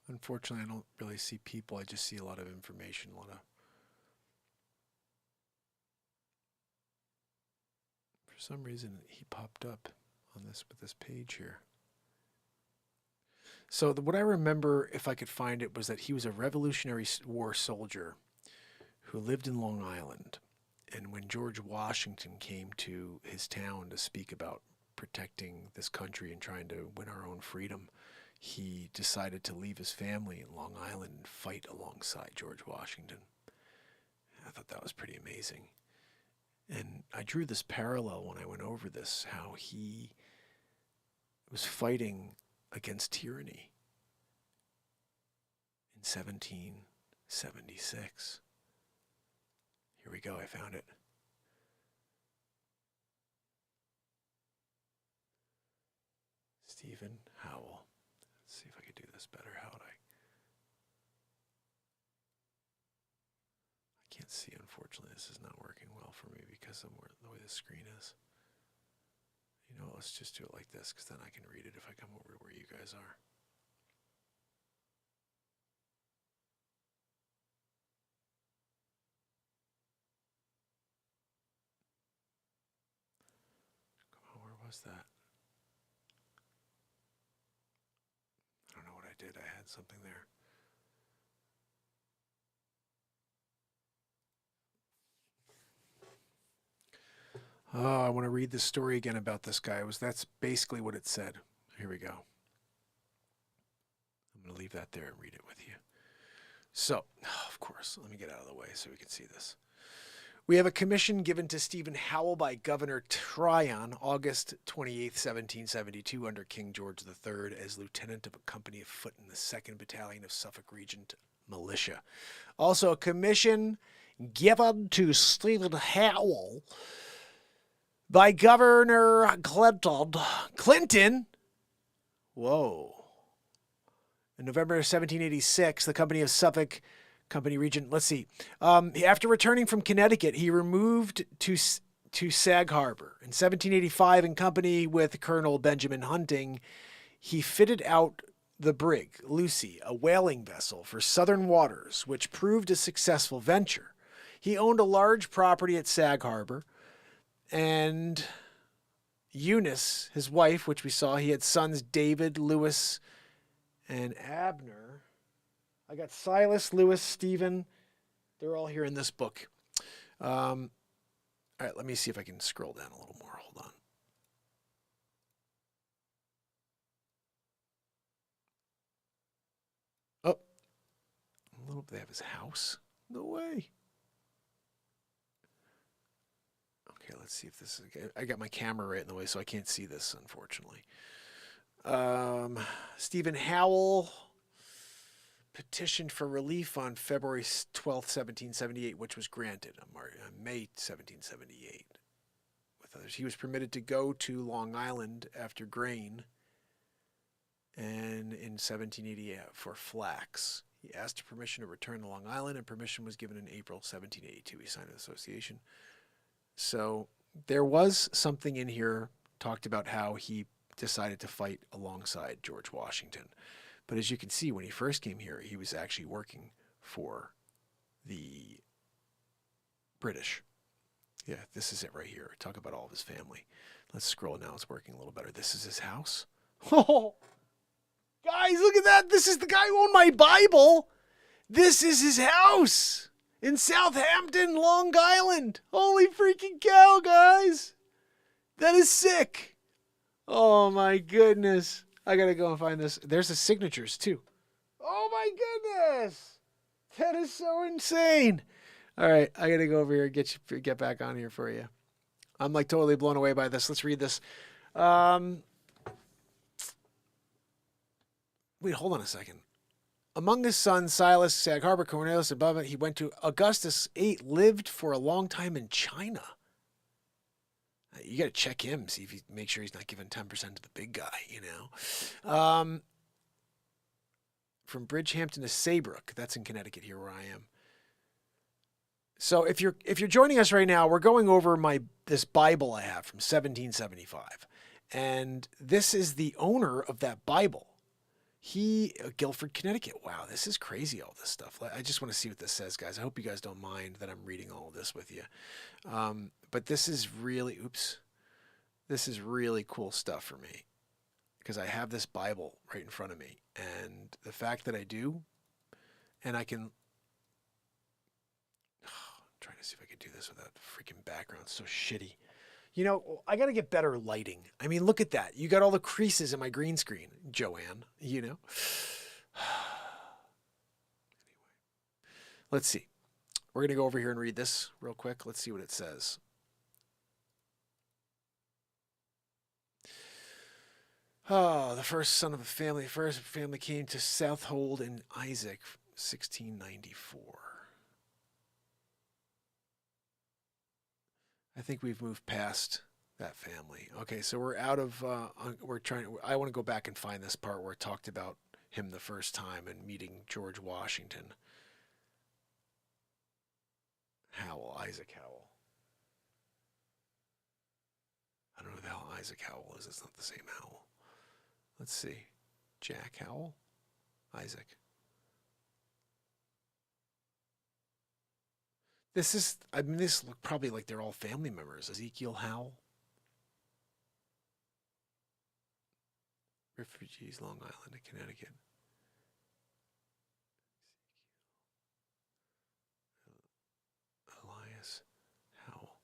unfortunately I don't really see people, I just see a lot of information, a lot of... For some reason, he popped up on this with this page here. So what I remember, if I could find it, was that he was a Revolutionary War soldier who lived in Long Island. And when George Washington came to his town to speak about protecting this country and trying to win our own freedom, he decided to leave his family in Long Island and fight alongside George Washington. I thought that was pretty amazing. And I drew this parallel when I went over this, how he was fighting against tyranny in 76. Here we go. I found it. Stephen Howell. Let's see if I could do this better. How would I? I can't see, unfortunately. This is not working well for me because of the way the screen is. You know, let's just do it like this because then I can read it if I come over to where you guys are. Come on, where was that? I don't know what I did. I had something there. Oh, I want to read the story again about this guy. That's basically what it said. Here we go. I'm going to leave that there and read it with you. So, of course, let me get out of the way so we can see this. We have a commission given to Stephen Howell by Governor Tryon, August 28, 1772, under King George III, as lieutenant of a company of foot in the 2nd Battalion of Suffolk Regent Militia. Also, a commission given to Stephen Howell by Governor Clinton. Whoa. In November 1786, the company of Suffolk Company Regent. Let's see. After returning from Connecticut, he removed to Sag Harbor. In 1785, in company with Colonel Benjamin Hunting, he fitted out the brig, Lucy, a whaling vessel for southern waters, which proved a successful venture. He owned a large property at Sag Harbor, and Eunice, his wife, which we saw, he had sons David, Lewis, and Abner. I got Silas, Lewis, Stephen. They're all here in this book. All right, let me see if I can scroll down a little more. Hold on. Oh, a little. They have his house. No way. Okay, let's see if this is. I got my camera right in the way, so I can't see this, unfortunately. Stephen Howell petitioned for relief on February 12th, 1778, which was granted on May 1778. With others, he was permitted to go to Long Island after grain, and in 1780 for flax. He asked for permission to return to Long Island, and permission was given in April 1782. He signed an association. So there was something in here talked about how he decided to fight alongside George Washington. But as you can see, when he first came here, he was actually working for the British. Yeah, this is it right here. Talk about all of his family. Let's scroll now. It's working a little better. This is his house. Oh, guys, look at that. This is the guy who owned my Bible. This is his house in Southampton, Long Island. Holy freaking cow, guys. That is sick. Oh, my goodness. I got to go and find this. There's the signatures, too. Oh, my goodness. That is so insane. All right. I got to go over here and get back on here for you. I'm like totally blown away by this. Let's read this. Wait, hold on a second. Among his sons, Silas, Sag Harbor, Cornelius, and Bubba, he went to Augustus VIII, lived for a long time in China. You got to check him, see if he make sure he's not giving 10% to the big guy, you know. From Bridgehampton to Saybrook, that's in Connecticut here where I am. So if you're joining us right now, we're going over this Bible I have from 1775, and this is the owner of that Bible. Guilford, Connecticut. Wow, this is crazy, all this stuff. I just want to see what this says, guys. I hope you guys don't mind that I'm reading all of this with you. But this is really, this is really cool stuff for me because I have this Bible right in front of me. And the fact that I do, and I can, I'm trying to see if I can do this without freaking background. It's so shitty. You know, I got to get better lighting. I mean, look at that. You got all the creases in my green screen, Joanne, you know. Anyway, let's see. We're going to go over here and read this real quick. Let's see what it says. Oh, the first son of a family. First family came to Southold in Isaac. 1694. I think we've moved past that family. Okay, so we're out of. We're trying. I want to go back and find this part where it talked about him the first time and meeting George Washington. Howell, Isaac Howell. I don't know who the hell Isaac Howell is. It's not the same Howell. Let's see. Jack Howell? Isaac. This look probably like they're all family members. Ezekiel Howell. Refugees, Long Island, Connecticut. Elias Howell.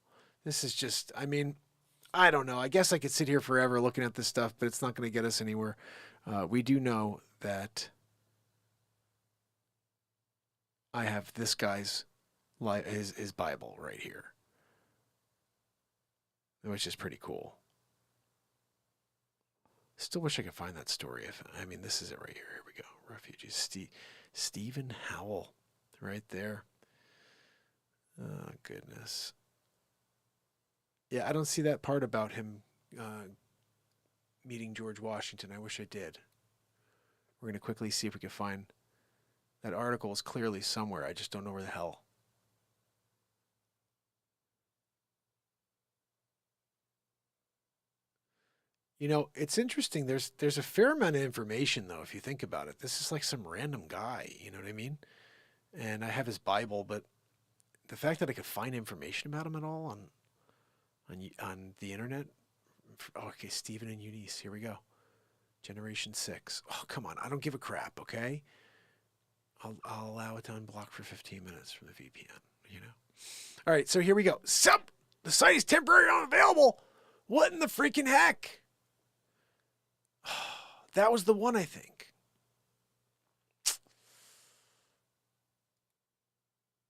This is just, I don't know. I guess I could sit here forever looking at this stuff, but it's not going to get us anywhere. We do know that I have this guy's his Bible right here, which is pretty cool. Still wish I could find that story. This is it right here. Here we go. Refugees. Stephen Howell, right there. Oh, goodness. Yeah, I don't see that part about him meeting George Washington. I wish I did. We're going to quickly see if we can find that article. Is clearly somewhere. I just don't know where the hell. It's interesting. There's a fair amount of information, though, if you think about it. This is like some random guy, you know what I mean? And I have his Bible, but the fact that I could find information about him at all on the internet. Okay, Stephen and Eunice. Here we go. Generation 6. Oh, come on. I don't give a crap, okay? I'll allow it to unblock for 15 minutes from the VPN, All right, so here we go. Sup! The site is temporarily unavailable. What in the freaking heck? That was the one, I think.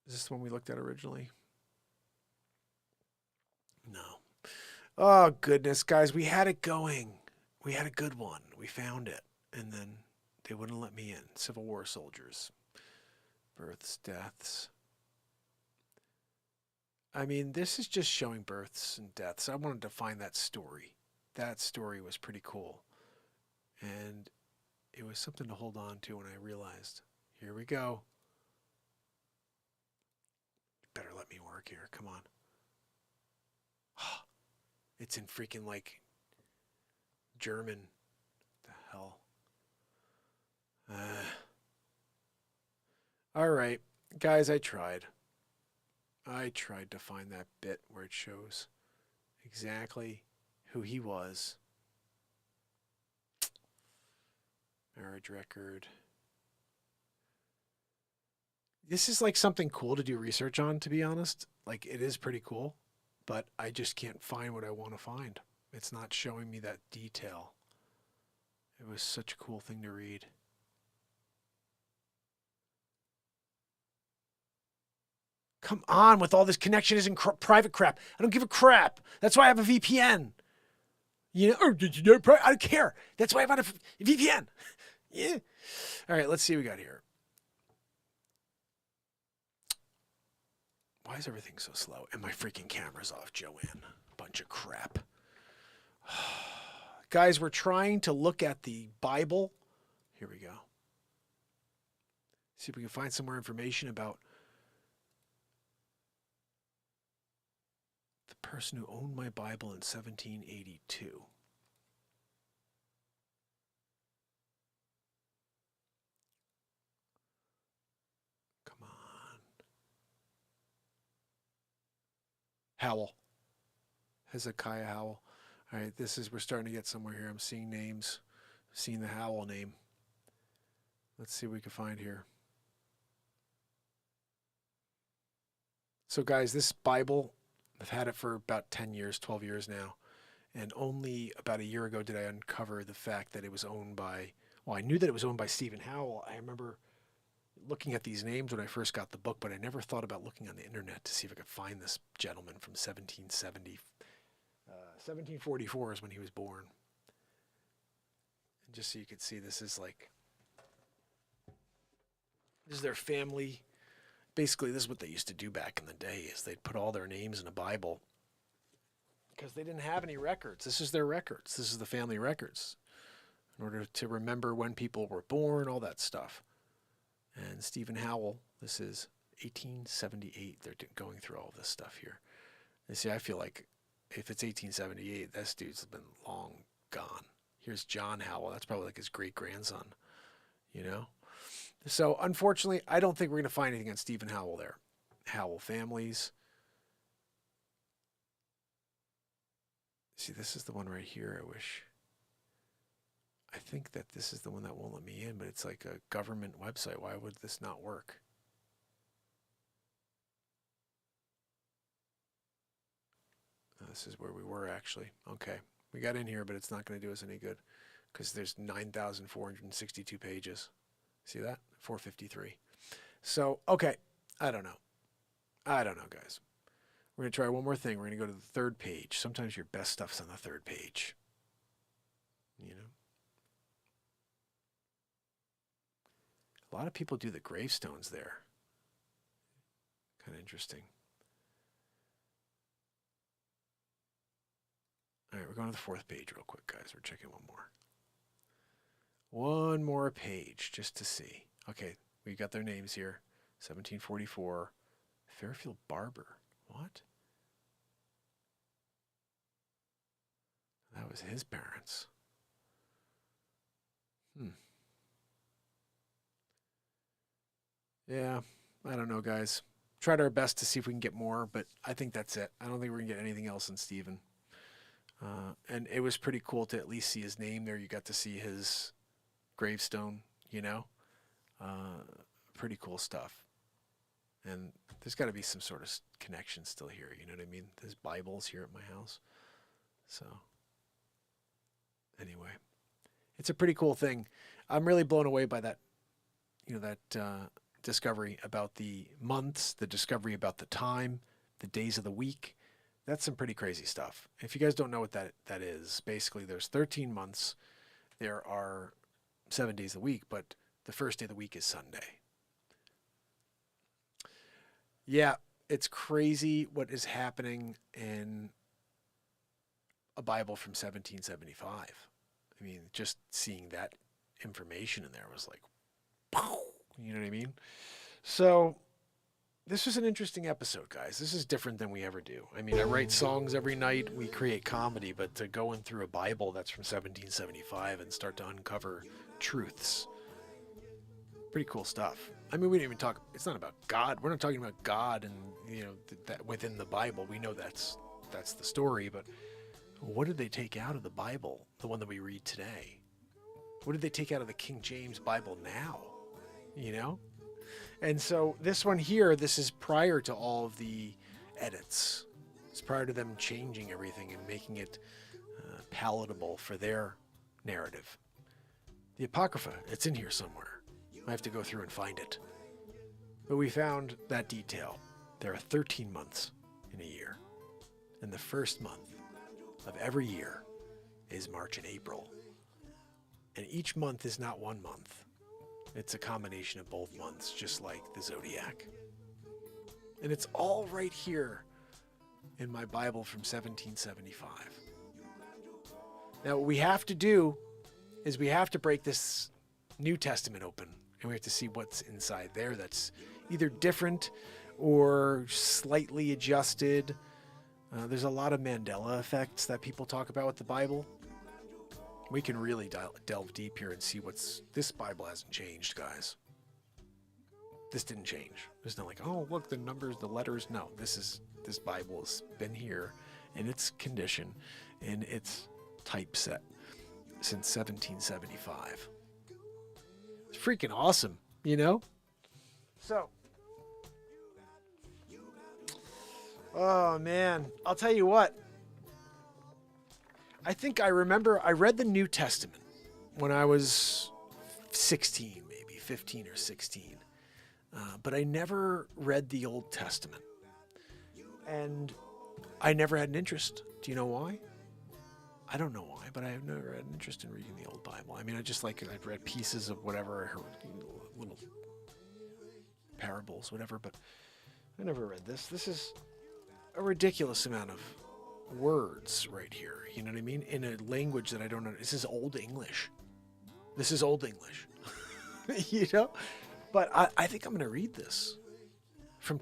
Is this the one we looked at originally? No. Oh, goodness, guys. We had it going. We had a good one. We found it. And then they wouldn't let me in. Civil War soldiers. Births, deaths. This is just showing births and deaths. I wanted to find that story. That story was pretty cool. And it was something to hold on to when I realized, here we go. Better let me work here. Come on. It's in freaking German. What the hell? All right. Guys, I tried. I tried to find that bit where it shows exactly who he was. Marriage record. This is something cool to do research on, to be honest. It is pretty cool, but I just can't find what I want to find. It's not showing me that detail. It was such a cool thing to read. Come on with all this connection isn't private crap. I don't give a crap. That's why I have a VPN. Did you know? I don't care. That's why I have a VPN. Yeah. All right, let's see what we got here. Why is everything so slow? And my freaking camera's off, Joanne. Bunch of crap. Guys, we're trying to look at the Bible. Here we go. See if we can find some more information about the person who owned my Bible in 1782. Come on. Howell. Hezekiah Howell. All right, we're starting to get somewhere here. I'm seeing names. I'm seeing the Howell name. Let's see what we can find here. So guys, this Bible, I've had it for about 10 years, 12 years now. And only about a year ago did I uncover the fact that it was owned by, I knew that it was owned by Stephen Howell. I remember looking at these names when I first got the book, but I never thought about looking on the internet to see if I could find this gentleman from 1770. 1744 is when he was born. And just so you could see, this is This is their family. Basically, this is what they used to do back in the day, is they'd put all their names in a Bible because they didn't have any records. This is their records. This is the family records in order to remember when people were born, all that stuff. And Stephen Howell, this is 1878. They're going through all this stuff here. And see, I feel like if it's 1878, this dude's been long gone. Here's John Howell. That's probably like his great-grandson, you know? So, unfortunately, I don't think we're going to find anything on Stephen Howell there. Howell families. See, this is the one right here, I think that this is the one that won't let me in, but it's like a government website. Why would this not work? This is where we were, actually. Okay. We got in here, but it's not going to do us any good because there's 9,462 pages. See that? 453. So, okay. I don't know, guys. We're going to try one more thing. We're going to go to the third page. Sometimes your best stuff's on the third page. You know? A lot of people do the gravestones there. Kind of interesting. All right, we're going to the fourth page real quick, guys. We're checking one more. One more page just to see. Okay, we got their names here. 1744. Fairfield Barber. What? That was his parents. Yeah, I don't know, guys. Tried our best to see if we can get more, but I think that's it. I don't think we're going to get anything else on Stephen. And it was pretty cool to at least see his name there. You got to see his gravestone, you know? Pretty cool stuff. And there's got to be some sort of connection still here, you know what I mean? There's Bibles here at my house. So, anyway. It's a pretty cool thing. I'm really blown away by that, you know, that discovery about the months, the discovery about the time, the days of the week. That's some pretty crazy stuff. If you guys don't know what that is, basically there's 13 months. There are 7 days a week, but the first day of the week is Sunday. Yeah, it's crazy what is happening in a Bible from 1775. I mean, just seeing that information in there was like, you know what I mean? So this was an interesting episode, guys. This is different than we ever do. I mean, I write songs every night. We create comedy, but to go in through a Bible that's from 1775 and start to uncover truths, pretty cool stuff. I mean, we didn't even talk. It's not about God. We're not talking about God and, you know, that within the Bible. We know that's the story, but what did they take out of the Bible, the one that we read today? What did they take out of the King James Bible now? You know? And so this one here, this is prior to all of the edits. It's prior to them changing everything and making it palatable for their narrative. The Apocrypha, it's in here somewhere. I have to go through and find it. But we found that detail. There are 13 months in a year. And the first month of every year is March and April. And each month is not one month. It's a combination of both months, just like the Zodiac. And it's all right here in my Bible from 1775. Now, what we have to do is we have to break this New Testament open, and we have to see what's inside there that's either different or slightly adjusted. There's a lot of Mandela effects that people talk about with the Bible. We can really delve deep here and see this Bible hasn't changed, guys. This didn't change. It's not like, oh, look, the numbers, the letters. No, this Bible has been here in its condition, in its typeset since 1775. It's freaking awesome, you know? So, oh man, I'll tell you what. I think I remember I read the New Testament when I was 16, maybe 15 or 16. But I never read the Old Testament. And I never had an interest. Do you know why? I don't know why, but I have never had an interest in reading the Old Bible. I mean, I've read pieces of whatever I heard, little parables, whatever, but I never read this. This is a ridiculous amount of words right here. You know what I mean? In a language that I don't know. This is Old English. This is Old English. You know? But I think I'm going to read this from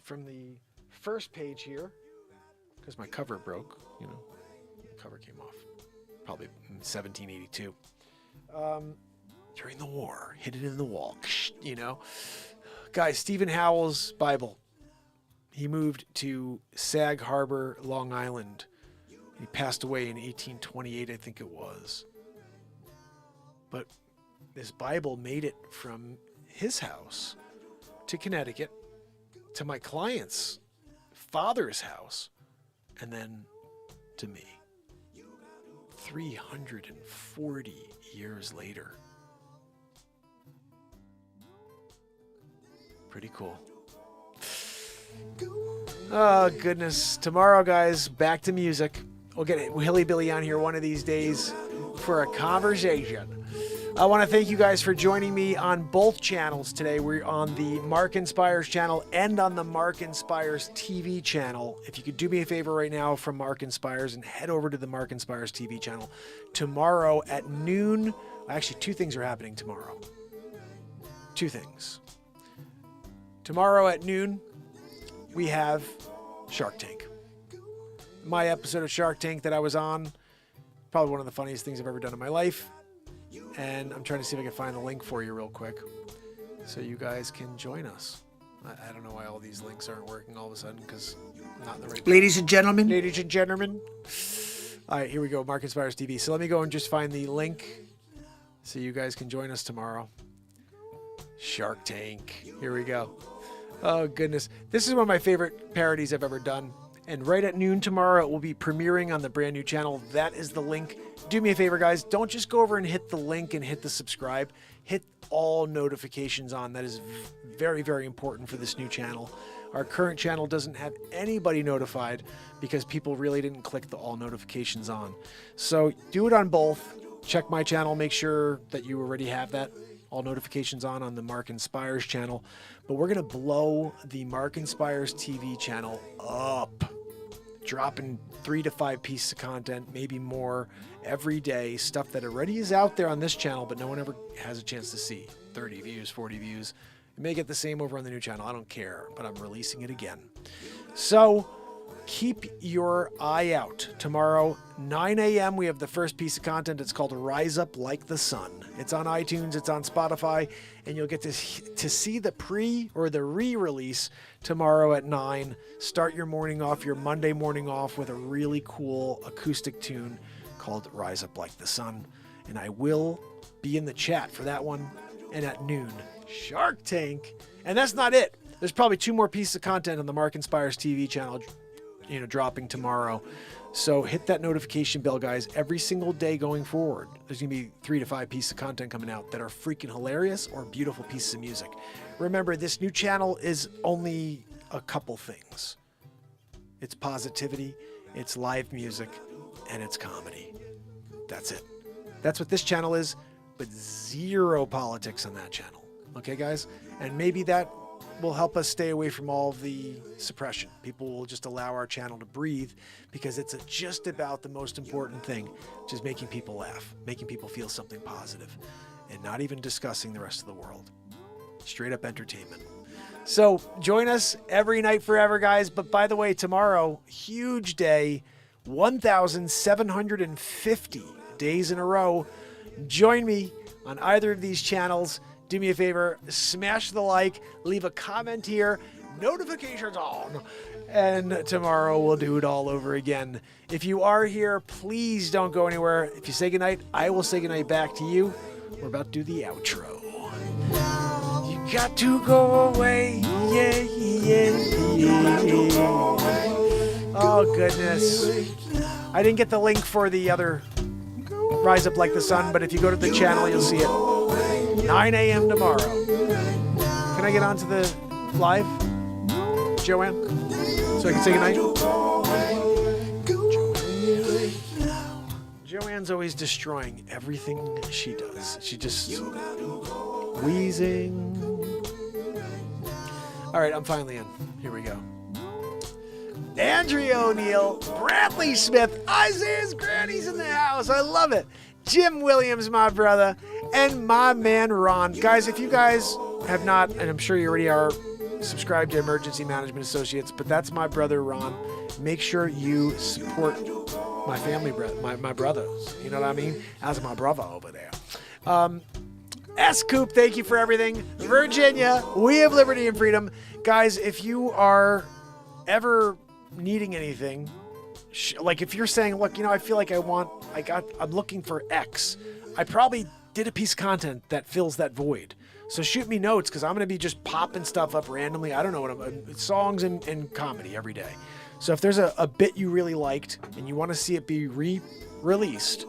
from the first page here, because my cover broke. You know, the cover came off probably in 1782. During the war, hidden in the wall. You know, guys. Stephen Howell's Bible. He moved to Sag Harbor, Long Island. He passed away in 1828, I think it was. But this Bible made it from his house to Connecticut to my client's father's house and then to me. 340 years later. Pretty cool. Oh, goodness. Tomorrow, guys, back to music. We'll get Hilly Billy on here one of these days for a conversation. I want to thank you guys for joining me on both channels today. We're on the Mark Inspires channel and on the Mark Inspires TV channel. If you could do me a favor right now from Mark Inspires and head over to the Mark Inspires TV channel. Tomorrow at noon, actually 2 things are happening tomorrow. 2 things. Tomorrow at noon, we have Shark Tank. My episode of Shark Tank that I was on, probably one of the funniest things I've ever done in my life. And I'm trying to see if I can find the link for you real quick so you guys can join us. I don't know why all these links aren't working all of a sudden because I'm not in the right place. Ladies and gentlemen. Ladies and gentlemen. All right, here we go. Mark Inspires TV. So let me go and just find the link so you guys can join us tomorrow. Shark Tank. Here we go. Oh, goodness. This is one of my favorite parodies I've ever done. And right at noon tomorrow, it will be premiering on the brand new channel. That is the link. Do me a favor, guys. Don't just go over and hit the link and hit the subscribe. Hit all notifications on. That is very, very important for this new channel. Our current channel doesn't have anybody notified because people really didn't click the all notifications on. So do it on both. Check my channel. Make sure that you already have that all notifications on the Mark Inspires channel. But we're going to blow the Mark Inspires TV channel up. Dropping 3 to 5 pieces of content, maybe more, every day. Stuff that already is out there on this channel, but no one ever has a chance to see. 30 views, 40 views. You may get the same over on the new channel. I don't care, but I'm releasing it again. So keep your eye out. Tomorrow, 9 a.m., we have the first piece of content. It's called Rise Up Like the Sun. It's on iTunes, it's on Spotify, and you'll get to see the re-release tomorrow at 9. Start your morning off, your Monday morning off with a really cool acoustic tune called Rise Up Like the Sun. And I will be in the chat for that one. And at noon, Shark Tank. And that's not it. There's probably 2 more pieces of content on the Mark Inspires TV channel, dropping tomorrow. So hit that notification bell, guys, every single day going forward. There's going to be 3 to 5 pieces of content coming out that are freaking hilarious or beautiful pieces of music. Remember, this new channel is only a couple things. It's positivity, it's live music, and it's comedy. That's it. That's what this channel is, but 0 politics on that channel. Okay, guys? And maybe that will help us stay away from all the suppression. People will just allow our channel to breathe because it's just about the most important thing, which is making people laugh, making people feel something positive, and not even discussing the rest of the world. Straight up entertainment. So join us every night forever, guys. But by the way, tomorrow, huge day, 1,750 days in a row. Join me on either of these channels. Do me a favor, smash the like, leave a comment here, notifications on, and tomorrow we'll do it all over again. If you are here, please don't go anywhere. If you say goodnight, I will say goodnight back to you. We're about to do the outro. You got to go away, yeah, yeah, yeah. Oh, goodness. I didn't get the link for the other Rise Up Like the Sun, but if you go to the channel, you'll see it. 9 a.m. tomorrow. Can I get onto the live, Joanne? So I can say goodnight? Joanne's always destroying everything she does. She just wheezing. All right, I'm finally in. Here we go. Andrea O'Neill, Bradley Smith, Isaiah's granny's in the house. I love it. Jim Williams, my brother, and my man Ron. Guys, if you guys have not, and I'm sure you already are, subscribed to Emergency Management Associates, but that's my brother Ron. Make sure you support my family, my brothers. You know what I mean? As my brother over there. S. Coop, thank you for everything. Virginia, we have liberty and freedom. Guys, if you are ever needing anything, like if you're saying, look, I feel like I'm looking for X. I probably did a piece of content that fills that void. So shoot me notes, because I'm going to be just popping stuff up randomly. I don't know songs and comedy every day. So if there's a bit you really liked and you want to see it be released,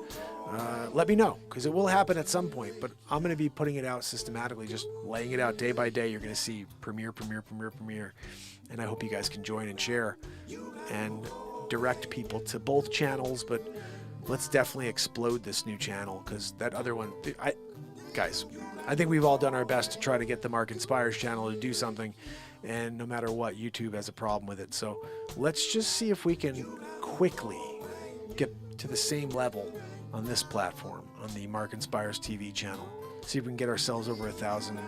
let me know, because it will happen at some point. But I'm going to be putting it out systematically, just laying it out day by day. You're going to see premiere. And I hope you guys can join and share and direct people to both channels. But let's definitely explode this new channel, because that other one, guys, I think we've all done our best to try to get the Mark Inspires channel to do something. And no matter what, YouTube has a problem with it. So let's just see if we can quickly get to the same level on this platform, on the Mark Inspires TV channel. See if we can get ourselves over 1,000,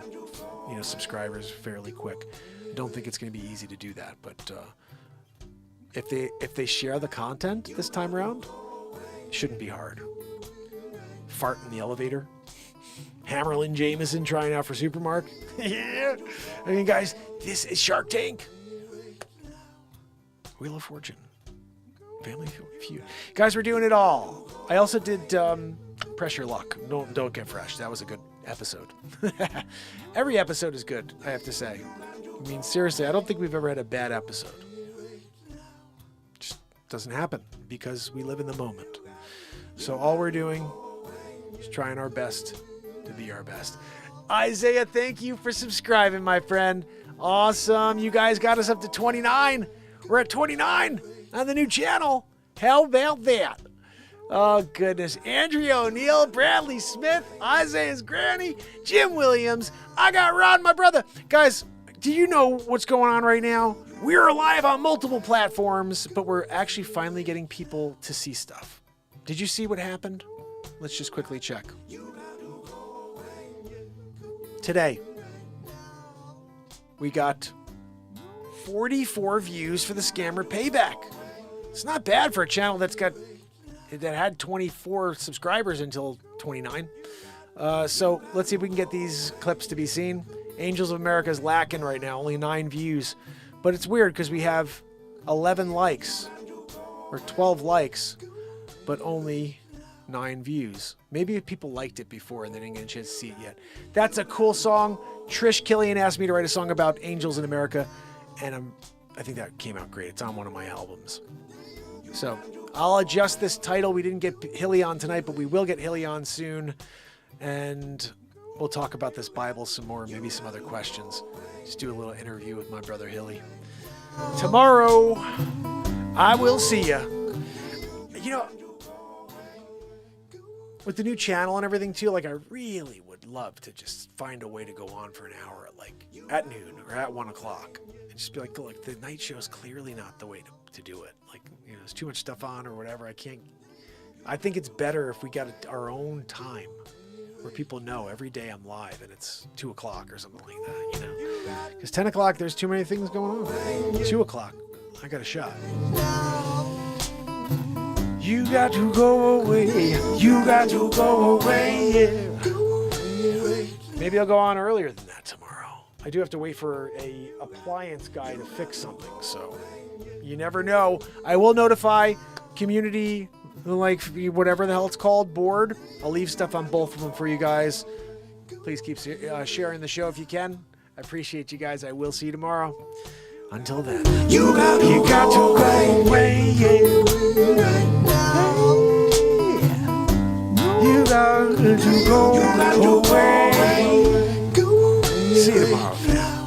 subscribers fairly quick. Don't think it's going to be easy to do that, but if they share the content this time around, it shouldn't be hard. Fart in the elevator. Hammerlin Jameson trying out for Supermark. Yeah. I mean, guys, this is Shark Tank. Wheel of Fortune. Family Feud. Guys, we're doing it all. I also did Press Your Luck. Don't get fresh. That was a good episode. Every episode is good, I have to say. I mean, seriously, I don't think we've ever had a bad episode. Just doesn't happen, because we live in the moment. So all we're doing is trying our best to be our best. Isaiah, thank you for subscribing, my friend. Awesome. You guys got us up to 29. We're at 29 on the new channel. How about that? Oh, goodness. Andrea O'Neill, Bradley Smith, Isaiah's granny, Jim Williams. I got Ron, my brother. Guys, do you know what's going on right now? We're live on multiple platforms, but we're actually finally getting people to see stuff. Did you see what happened? Let's just quickly check. Today, we got 44 views for the Scammer Payback. It's not bad for a channel that had 24 subscribers until 29. So let's see if we can get these clips to be seen. Angels of America is lacking right now, only 9 views. But it's weird because we have 11 likes or 12 likes, but only 9 views. Maybe people liked it before and they didn't get a chance to see it yet. That's a cool song. Trish Killian asked me to write a song about Angels in America, and I think that came out great. It's on one of my albums. So I'll adjust this title. We didn't get Hilly on tonight, but we will get Hilly on soon. And we'll talk about this Bible some more, maybe some other questions. Just do a little interview with my brother Hilly. Tomorrow, I will see ya. With the new channel and everything too, I really would love to just find a way to go on for an hour at noon or at 1 o'clock. And just be like, look, the night show is clearly not the way to do it. There's too much stuff on or whatever. I think it's better if we got our own time where people know every day I'm live and it's 2 o'clock or something like that, Because 10 o'clock, there's too many things going on. 2 o'clock, I got a shot. You got to go away. You got to go away, yeah. Maybe I'll go on earlier than that tomorrow. I do have to wait for a appliance guy to fix something, so you never know. I will notify community, whatever the hell it's called, board. I'll leave stuff on both of them for you guys. Please keep sharing the show if you can. I appreciate you guys. I will see you tomorrow. Until then, you got to go away, yeah. You got to go away. See you tomorrow, fam.